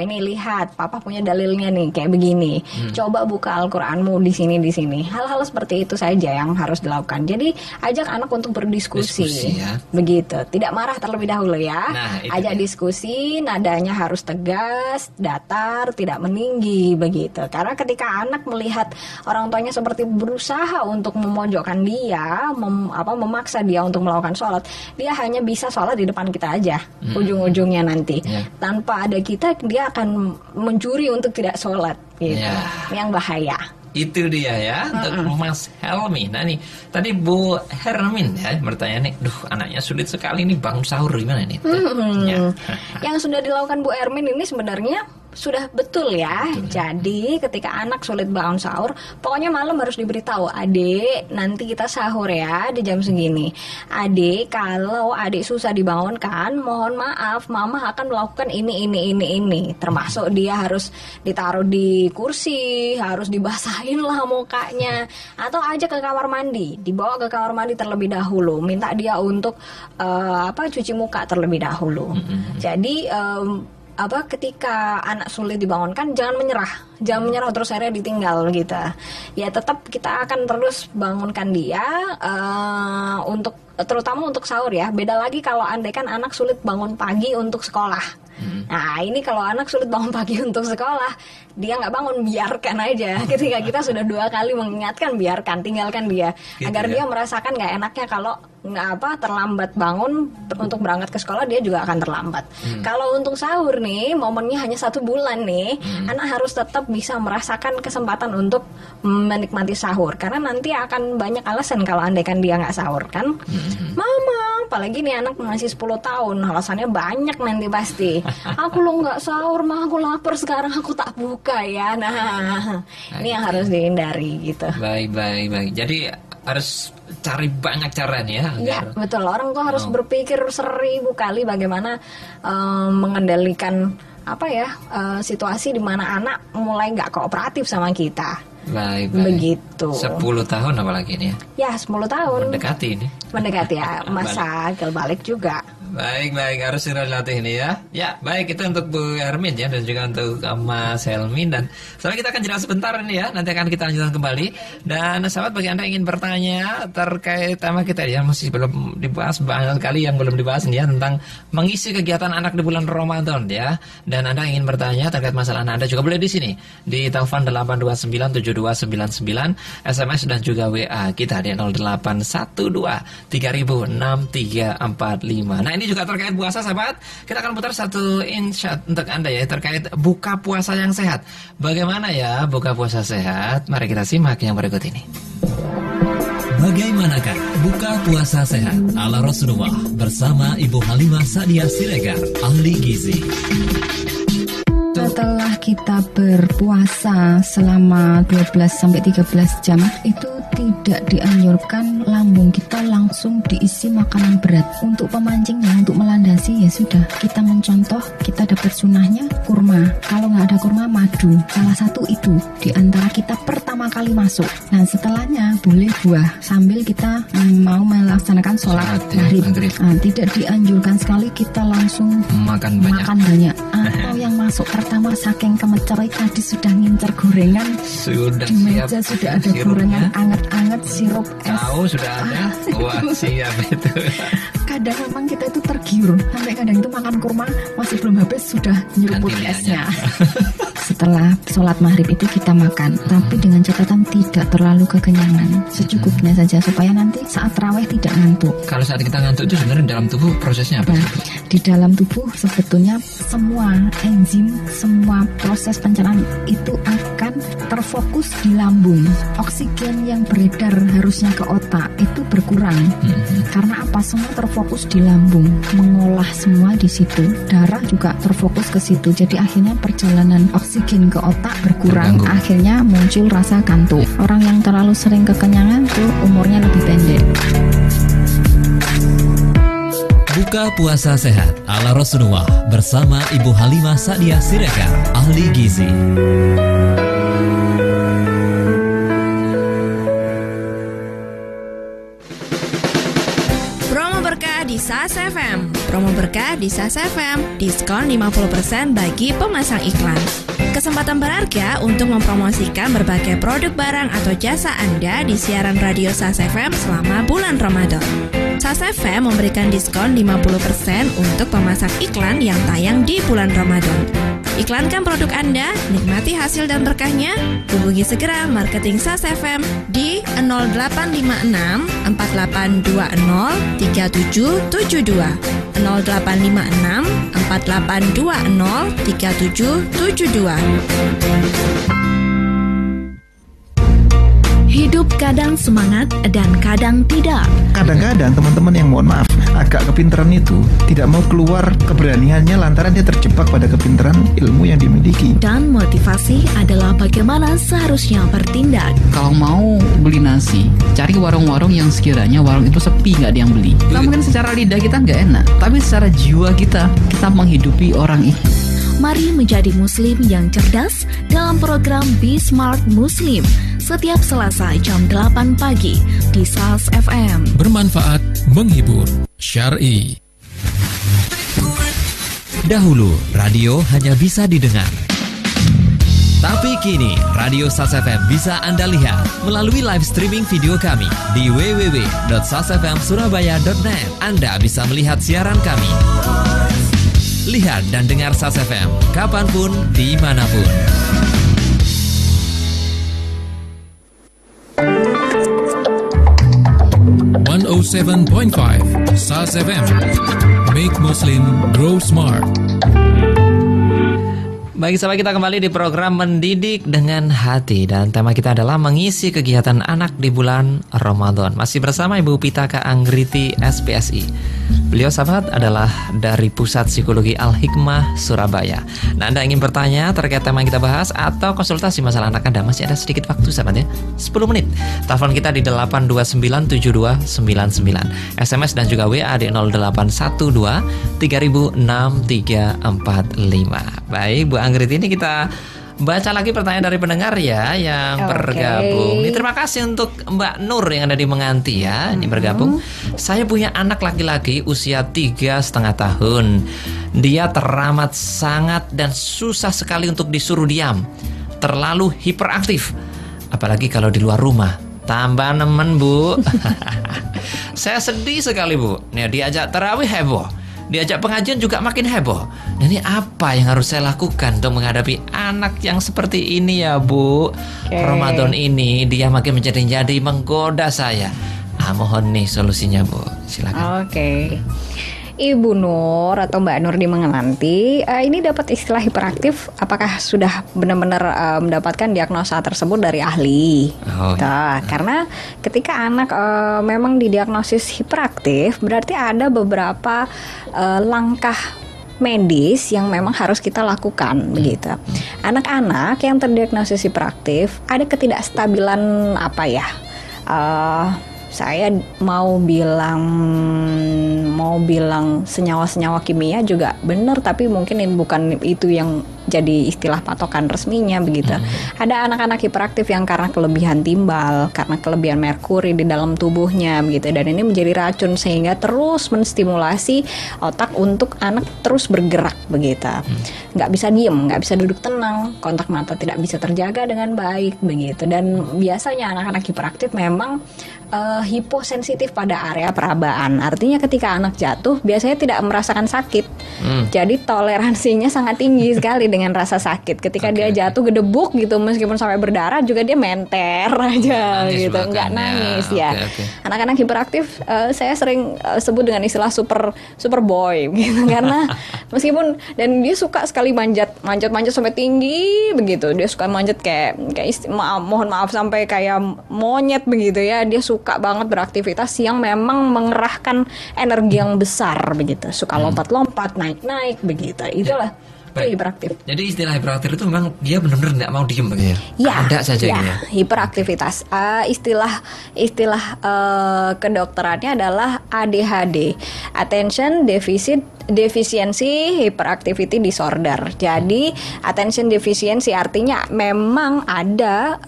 ini lihat, papa punya dalilnya nih kayak begini. Coba buka Al-Quranmu di sini. Hal-hal seperti itu saja yang harus dilakukan. Jadi ajak anak untuk berdiskusi, ya. Begitu. Tidak marah terlebih dahulu ya. Ajak diskusi, nadanya harus tegas, datar, tidak meninggi begitu. Karena ketika anak melihat orang tuanya seperti berusaha untuk memojokkan dia, memaksa dia untuk melakukan sholat, dia hanya bisa sholat di depan kita aja. Ujung-ujungnya nanti tanpa ada kita dia akan mencuri untuk tidak sholat gitu. Yang bahaya. Itu dia ya untuk Mas Helmi. Nah nih tadi Bu Hermin ya bertanya nih, anaknya sulit sekali nih bangun sahur gimana nih? Yang sudah dilakukan Bu Hermin ini sebenarnya sudah betul ya. Jadi ketika anak sulit bangun sahur, pokoknya malam harus diberitahu, adik nanti kita sahur ya di jam segini. Adik, kalau adik susah dibangunkan, mohon maaf, mama akan melakukan ini. Termasuk dia harus ditaruh di kursi, harus dibasahin lah mukanya, atau aja ke kamar mandi, dibawa ke kamar mandi terlebih dahulu, minta dia untuk cuci muka terlebih dahulu. Jadi ketika anak sulit dibangunkan, jangan menyerah terus akhirnya ditinggal gitu. Ya tetap kita akan terus bangunkan dia untuk terutama untuk sahur ya. Beda lagi kalau andaikan anak sulit bangun pagi untuk sekolah. Nah ini kalau anak sulit bangun pagi untuk sekolah, dia nggak bangun, biarkan aja. Ketika kita sudah 2 kali mengingatkan, biarkan, tinggalkan dia gitu, agar dia merasakan nggak enaknya kalau terlambat bangun untuk berangkat ke sekolah, dia juga akan terlambat. Kalau untuk sahur nih, momennya hanya 1 bulan nih, anak harus tetap bisa merasakan kesempatan untuk menikmati sahur, karena nanti akan banyak alasan kalau andaikan dia nggak sahur kan. Mama, apalagi nih anak masih 10 tahun, alasannya banyak nanti pasti. Aku lo nggak sahur, mah aku lapar sekarang, aku tak buka ya. Nah, ini yang harus dihindari gitu. Baik. Jadi harus cari banyak cara nih ya. Ya betul, orang tuh harus berpikir 1000 kali bagaimana mengendalikan situasi di mana anak mulai nggak kooperatif sama kita. Baik. Begitu. 10 tahun apalagi ini ya? Ya 10 tahun. Mendekati ini. Mendekati ya, masa akil balik juga. Baik, harus segera dilatih ini ya. Ya, baik, itu untuk Bu Hermin ya, dan juga untuk Mas Helmin. Dan sekarang kita akan jeda sebentar ini ya, nanti akan kita lanjutkan kembali. Dan sahabat, bagi Anda yang ingin bertanya terkait tema kita ya, masih belum dibahas, banyak sekali yang belum dibahas nih ya, tentang mengisi kegiatan anak di bulan Ramadan ya. Dan Anda ingin bertanya terkait masalah Anda juga boleh di sini, di telepon 8297299, SMS dan juga WA kita di 0812-3006-345. Nah, ini juga terkait puasa sahabat. Kita akan putar satu insight untuk Anda ya, terkait buka puasa yang sehat. Bagaimana ya buka puasa sehat? Mari kita simak yang berikut ini. Bagaimanakah buka puasa sehat ala Rasulullah bersama Ibu Halimah Sa'diyah Siregar, ahli gizi. Setelah kita berpuasa selama 12-13 jam, itu tidak dianjurkan lambung kita langsung diisi makanan berat. Untuk pemancingnya, untuk melandasi ya sudah, kita mencontoh, kita dapat sunahnya kurma. Kalau nggak ada kurma, madu. Salah satu itu di antara kita pertama kali masuk. Nah, setelahnya boleh buah sambil kita mau melaksanakan sholat maghrib. Nah, tidak dianjurkan sekali kita langsung makan banyak. Atau yang masuk pertama saking kemecernya tadi sudah ngincer gorengan, sudah di meja sudah ada gorengan anget-anget, sirup es. Tahu sudah ada. Wah, siap itu. Kadang memang kita itu tergiur, sampai kadang itu makan kurma masih belum habis sudah nyeruput esnya. Setelah sholat maghrib itu kita makan, tapi dengan catatan tidak terlalu kekenyangan, secukupnya saja supaya nanti saat tarawih tidak ngantuk. Kalau saat kita ngantuk itu sebenarnya dalam tubuh prosesnya apa? Di dalam tubuh sebetulnya semua enzim, semua proses pencernaan itu akan terfokus di lambung. Oksigen yang beredar harusnya ke otak itu berkurang. Karena apa? Semua terfokus di lambung, mengolah semua di situ. Darah juga terfokus ke situ. Jadi akhirnya perjalanan oksigen ke otak berkurang, akhirnya muncul rasa kantuk. Orang yang terlalu sering kekenyangan tuh umurnya lebih pendek. Buka puasa sehat ala Rasulullah bersama Ibu Halimah Sa'diyah Siregar, ahli gizi. Promo berkah di SAS FM. Promo berkah di SAS FM. Diskon 50% bagi pemasang iklan. Kesempatan berharga untuk mempromosikan berbagai produk barang atau jasa Anda di siaran radio SAS FM selama bulan Ramadan. SAS FM memberikan diskon 50% untuk pemasang iklan yang tayang di bulan Ramadan. Iklankan produk Anda, nikmati hasil dan berkahnya. Hubungi segera marketing SAS FM di 0856 4820 3772. 0856 4820 3772. Hidup kadang semangat dan kadang tidak. Kadang-kadang teman-teman yang mohon maaf agak kepintaran itu tidak mau keluar keberaniannya lantaran dia terjebak pada kepintaran ilmu yang dimiliki. Dan motivasi adalah bagaimana seharusnya bertindak. Kalau mau beli nasi, cari warung-warung yang sekiranya warung itu sepi, nggak ada yang beli. Nah, mungkin secara lidah kita nggak enak, tapi secara jiwa kita menghidupi orang itu. Mari menjadi muslim yang cerdas dalam program Be Smart Muslim setiap Selasa jam 8 pagi di SAS FM. Bermanfaat, menghibur, syar'i. Dahulu, radio hanya bisa didengar. Tapi kini, Radio SAS FM bisa Anda lihat melalui live streaming video kami di www.sasfmsurabaya.net. Anda bisa melihat siaran kami. Lihat dan dengar SAS FM kapanpun, dimanapun. .5 SAS FM. Make Muslim grow smart. Baik, sahabat, kita kembali di program Mendidik dengan Hati, dan tema kita adalah mengisi kegiatan anak di bulan Ramadan. Masih bersama Ibu Pitaka Anggriti, SPSI. Beliau, sahabat, adalah dari Pusat Psikologi Al-Hikmah Surabaya. Nah, Anda ingin bertanya terkait tema yang kita bahas atau konsultasi masalah anak Anda, masih ada sedikit waktu, sahabat ya, 10 menit. Telepon kita di 8297299, SMS dan juga WA di 0812 3006 345. Baik, Bu Anggriti, ini kita baca lagi pertanyaan dari pendengar ya yang bergabung. Ini terima kasih untuk Mbak Nur yang ada di Menganti ya, ini bergabung. Saya punya anak laki-laki usia 3,5 tahun. Dia teramat sangat dan susah sekali untuk disuruh diam. Terlalu hiperaktif. Apalagi kalau di luar rumah. Tambah nemen, Bu. Saya sedih sekali, Bu. Nih, diajak tarawih heboh, diajak pengajian juga makin heboh. Nah, ini apa yang harus saya lakukan untuk menghadapi anak yang seperti ini ya, Bu? Ramadan ini dia makin menjadi menggoda saya. Mohon nih solusinya, Bu. Silakan. Ibu Nur atau Mbak Nur di Menganti, ini dapat istilah hiperaktif. Apakah sudah benar-benar mendapatkan diagnosa tersebut dari ahli? Karena ketika anak memang didiagnosis hiperaktif, berarti ada beberapa langkah medis yang memang harus kita lakukan begitu. Anak-anak yang terdiagnosis hiperaktif ada ketidakstabilan saya mau bilang senyawa-senyawa kimia juga benar, tapi mungkin bukan itu yang jadi istilah patokan resminya begitu. Ada anak-anak hiperaktif yang karena kelebihan timbal, karena kelebihan merkuri di dalam tubuhnya begitu, dan ini menjadi racun sehingga terus menstimulasi otak untuk anak terus bergerak begitu. Nggak bisa diem, nggak bisa duduk tenang, kontak mata tidak bisa terjaga dengan baik begitu. Dan biasanya anak-anak hiperaktif memang hiposensitif pada area perabaan. Artinya ketika anak jatuh biasanya tidak merasakan sakit. Jadi toleransinya sangat tinggi sekali dengan rasa sakit. Ketika dia jatuh gedebuk gitu, meskipun sampai berdarah juga dia menter aja gitu, nggak nangis ya. Anak-anak hiperaktif saya sering sebut dengan istilah super boy gitu, karena meskipun dan dia suka sekali manjat sampai tinggi begitu. Dia suka manjat kayak mohon maaf sampai kayak monyet begitu ya. Dia suka banget beraktivitas yang memang mengerahkan energi yang besar begitu. Suka lompat-lompat, naik-naik begitu. Itulah hiperaktif. Jadi istilah hiperaktif itu memang dia benar-benar tidak mau diem begitu ya? Ada saja gitu ya. Hiperaktivitas. Istilah kedokterannya adalah ADHD, Attention Deficiency Hyperactivity Disorder. Jadi attention deficiency artinya memang ada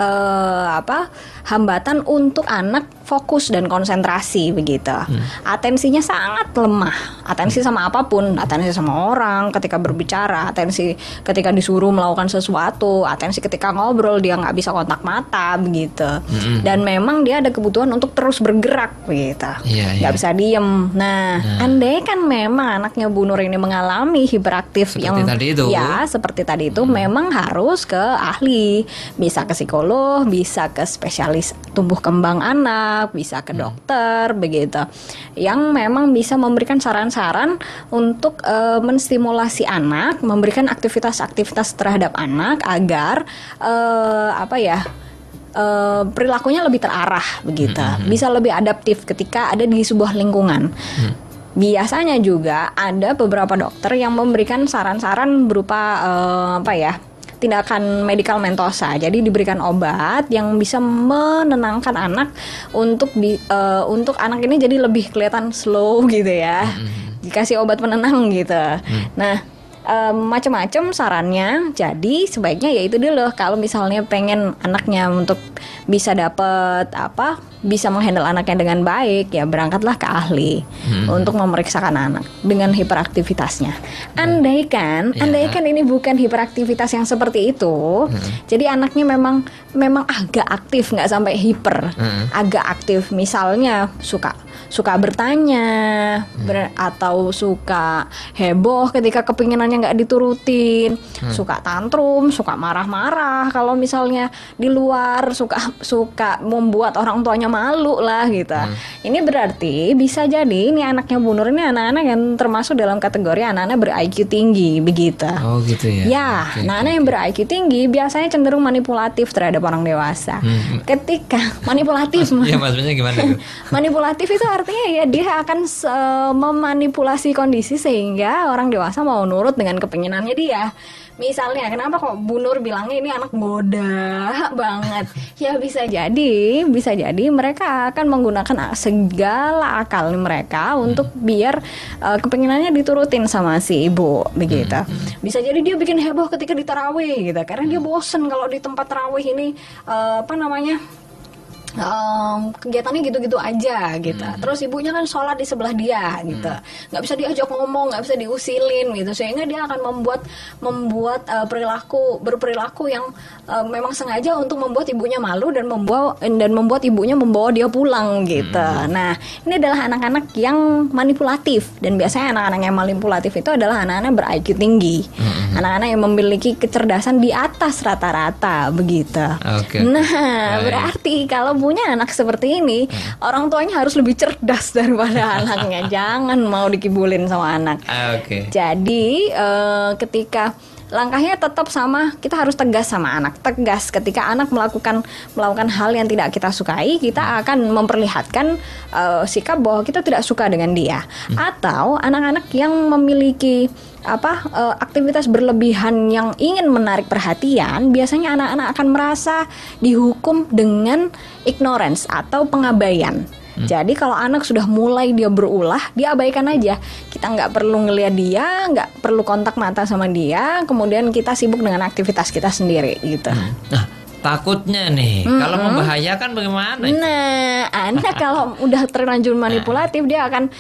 hambatan untuk anak fokus dan konsentrasi begitu. Atensinya sangat lemah. Atensi sama apapun, atensi sama orang ketika berbicara, atensi ketika disuruh melakukan sesuatu, atensi ketika ngobrol dia nggak bisa kontak mata begitu. Dan memang dia ada kebutuhan untuk terus bergerak begitu. Nggak bisa diem. Nah, andai kan memang anaknya Bu Nur ini mengalami hiperaktif seperti tadi itu, memang harus ke ahli, bisa ke psikolog, bisa ke spesialis tumbuh kembang anak, bisa ke dokter begitu, yang memang bisa memberikan saran-saran untuk menstimulasi anak, memberikan aktivitas-aktivitas terhadap anak agar perilakunya lebih terarah begitu, bisa lebih adaptif ketika ada di sebuah lingkungan. Biasanya juga ada beberapa dokter yang memberikan saran-saran berupa tindakan medikal mentosa. Jadi diberikan obat yang bisa menenangkan anak untuk anak ini jadi lebih kelihatan slow gitu ya. Dikasih obat penenang gitu. Nah, macam-macam sarannya. Jadi sebaiknya ya itu dulu. Kalau misalnya pengen anaknya untuk bisa bisa menghandle anaknya dengan baik, ya berangkatlah ke ahli untuk memeriksakan anak dengan hiperaktivitasnya. Andaikan ini bukan hiperaktivitas yang seperti itu, jadi anaknya memang agak aktif, nggak sampai hiper, agak aktif. Misalnya suka bertanya atau suka heboh ketika kepinginannya nggak diturutin, suka tantrum, suka marah-marah kalau misalnya di luar, suka membuat orang tuanya malu lah gitu. Ini berarti bisa jadi ini anaknya Bu Nur ini anak-anak yang termasuk dalam kategori anak-anak ber-IQ tinggi begitu. Oh gitu ya. Ya, anak-anak yang ber-IQ tinggi biasanya cenderung manipulatif terhadap orang dewasa. Ketika manipulatif, ya maksudnya gimana? Manipulatif itu artinya ya dia akan memanipulasi kondisi sehingga orang dewasa mau nurut dengan kepinginannya dia. Misalnya, kenapa kok Bu Nur bilangnya ini anak bodoh banget? Ya bisa jadi mereka akan menggunakan segala akal mereka untuk biar kepinginannya diturutin sama si ibu begitu. Bisa jadi dia bikin heboh ketika di tarawih gitu, karena dia bosen kalau di tempat tarawih ini kegiatannya gitu-gitu aja gitu. Terus ibunya kan sholat di sebelah dia gitu, nggak bisa diajak ngomong, nggak bisa diusilin gitu, sehingga dia akan membuat berperilaku yang memang sengaja untuk membuat ibunya malu dan membuat ibunya membawa dia pulang gitu. Nah, ini adalah anak-anak yang manipulatif, dan biasanya anak-anak yang manipulatif itu adalah anak-anak ber-IQ tinggi, anak-anak yang memiliki kecerdasan di atas rata-rata begitu. Nah, berarti kalau punya anak seperti ini, orang tuanya harus lebih cerdas daripada anaknya. Jangan mau dikibulin sama anak. Jadi ketika langkahnya tetap sama, kita harus tegas sama anak. Tegas ketika anak melakukan hal yang tidak kita sukai, kita akan memperlihatkan sikap bahwa kita tidak suka dengan dia. Atau anak-anak yang memiliki aktivitas berlebihan yang ingin menarik perhatian, biasanya anak-anak akan merasa dihukum dengan ignorance atau pengabaian. Jadi kalau anak sudah mulai dia berulah, dia abaikan aja. Kita nggak perlu ngelihat dia, nggak perlu kontak mata sama dia, kemudian kita sibuk dengan aktivitas kita sendiri gitu. Nah, takutnya nih, kalau membahayakan bagaimana? Nah, anak kalau udah terlanjur manipulatif, dia akan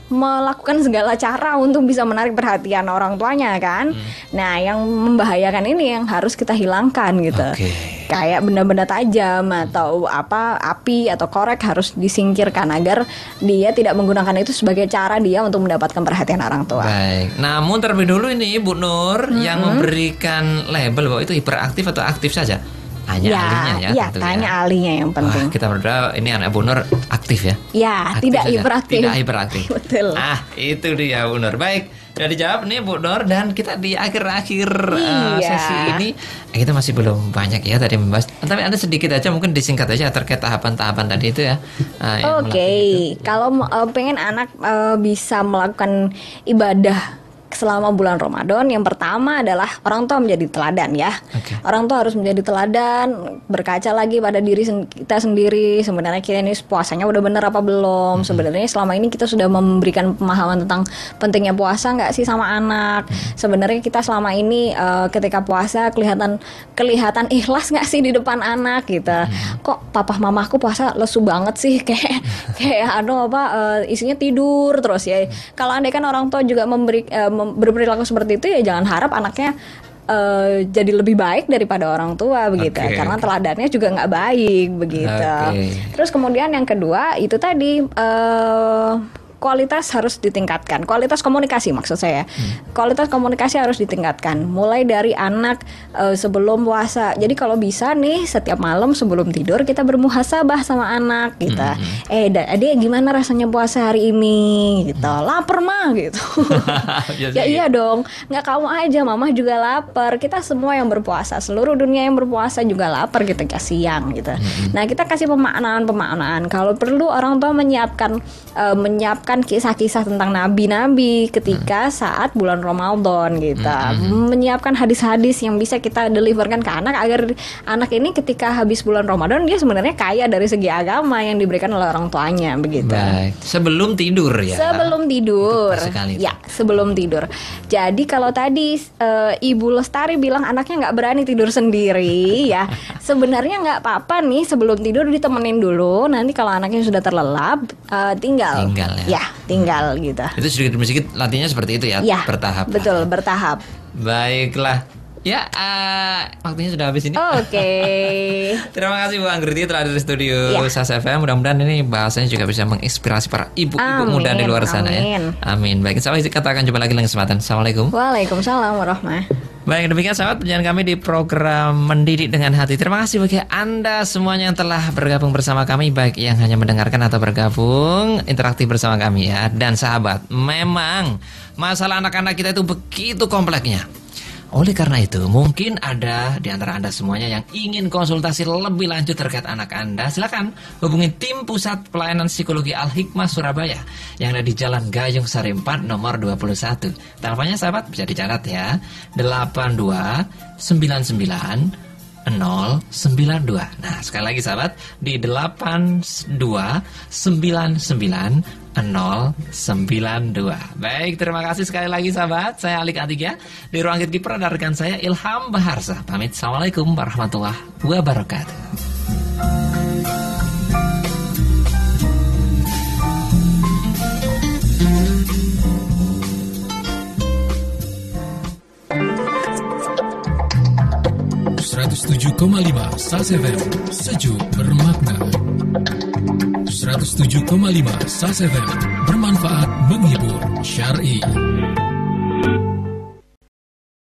melakukan segala cara untuk bisa menarik perhatian orang tuanya kan. Nah, yang membahayakan ini yang harus kita hilangkan gitu. Kayak benda-benda tajam atau api atau korek harus disingkirkan agar dia tidak menggunakan itu sebagai cara dia untuk mendapatkan perhatian orang tua. Baik. Namun terlebih dulu ini Bu Nur yang memberikan label bahwa itu hiperaktif atau aktif saja. Tanya ahlinya ya. Iya, tanya ahlinya yang penting. Kita berdoa ini anak Bu Nur aktif ya. Ya, aktif tidak saja. hiperaktif. Tidak hiperaktif. Betul. Itu dia Bu Nur. Baik, sudah dijawab nih Bu Nur, dan kita di akhir-akhir sesi ini kita masih belum banyak ya tadi membahas. Tapi Anda sedikit aja mungkin disingkat aja terkait tahapan-tahapan tadi itu ya. Kalau pengen anak bisa melakukan ibadah selama bulan Ramadan, yang pertama adalah orang tua menjadi teladan ya. Orang tua harus menjadi teladan, berkaca lagi pada diri kita sendiri. Sebenarnya kita ini puasanya udah bener apa belum? Sebenarnya selama ini kita sudah memberikan pemahaman tentang pentingnya puasa nggak sih sama anak? Sebenarnya kita selama ini ketika puasa kelihatan ikhlas nggak sih di depan anak gitu? Kok papa mamaku puasa lesu banget sih, kayak isinya tidur terus ya. Kalau andai kan orang tua juga berperilaku seperti itu, ya jangan harap anaknya jadi lebih baik daripada orang tua begitu, karena teladannya juga nggak baik begitu. Terus kemudian yang kedua itu tadi kualitas harus ditingkatkan. Kualitas komunikasi maksud saya. Kualitas komunikasi harus ditingkatkan. Mulai dari anak sebelum puasa. Jadi kalau bisa nih setiap malam sebelum tidur kita bermuhasabah sama anak gitu. Adik gimana rasanya puasa hari ini? Gitu. Lapar mah gitu. Ya iya dong. Nggak kamu aja, mama juga lapar. Kita semua yang berpuasa, seluruh dunia yang berpuasa juga lapar ketika siang gitu. Nah, kita kasih pemaknaan. Kalau perlu orang tua menyiapkan kisah-kisah tentang nabi-nabi ketika saat bulan Ramadan gitu. Menyiapkan hadis-hadis yang bisa kita deliverkan ke anak agar anak ini ketika habis bulan Ramadan dia sebenarnya kaya dari segi agama yang diberikan oleh orang tuanya begitu. Baik. Sebelum tidur ya. Sebelum tidur. Ya, sebelum tidur. Jadi kalau tadi Ibu Lestari bilang anaknya nggak berani tidur sendiri ya. Sebenarnya nggak apa-apa nih sebelum tidur ditemenin dulu. Nanti kalau anaknya sudah terlelap tinggal ya. Tinggal gitu. Itu sedikit demi sedikit latihannya seperti itu ya, bertahap. Betul, bertahap. Baiklah. Ya, waktunya sudah habis ini. Terima kasih Bu Anggriti telah ada di studio SAS FM. Mudah-mudahan ini bahasanya juga bisa menginspirasi para ibu-ibu muda di luar sana ya. Amin. Baik, sampai kita akan jumpa lagi lain kesempatan. Assalamualaikum. Waalaikumsalam warahmatullahi. Baik, demikian sahabat perjalanan kami di program Mendidik dengan Hati. Terima kasih bagi Anda semuanya yang telah bergabung bersama kami, baik yang hanya mendengarkan atau bergabung interaktif bersama kami ya. Dan sahabat, memang masalah anak-anak kita itu begitu kompleksnya. oleh karena itu, mungkin ada di antara Anda semuanya yang ingin konsultasi lebih lanjut terkait anak Anda. Silakan hubungi tim Pusat Pelayanan Psikologi Al-Hikmah Surabaya yang ada di Jalan Gayung Sari 4 nomor 21. Teleponnya sahabat bisa dicatat ya. 8299 092. Nah, sekali lagi sahabat, di 8299 092. Baik, terima kasih sekali lagi sahabat. Saya Alik Atiga di ruang Kiprah dan rekan saya Ilham Baharsa. Pamit. Assalamualaikum warahmatullahi wabarakatuh. SAS FM, sejuk bermakna. 107,5 SAS FM, bermanfaat, menghibur, syar'i.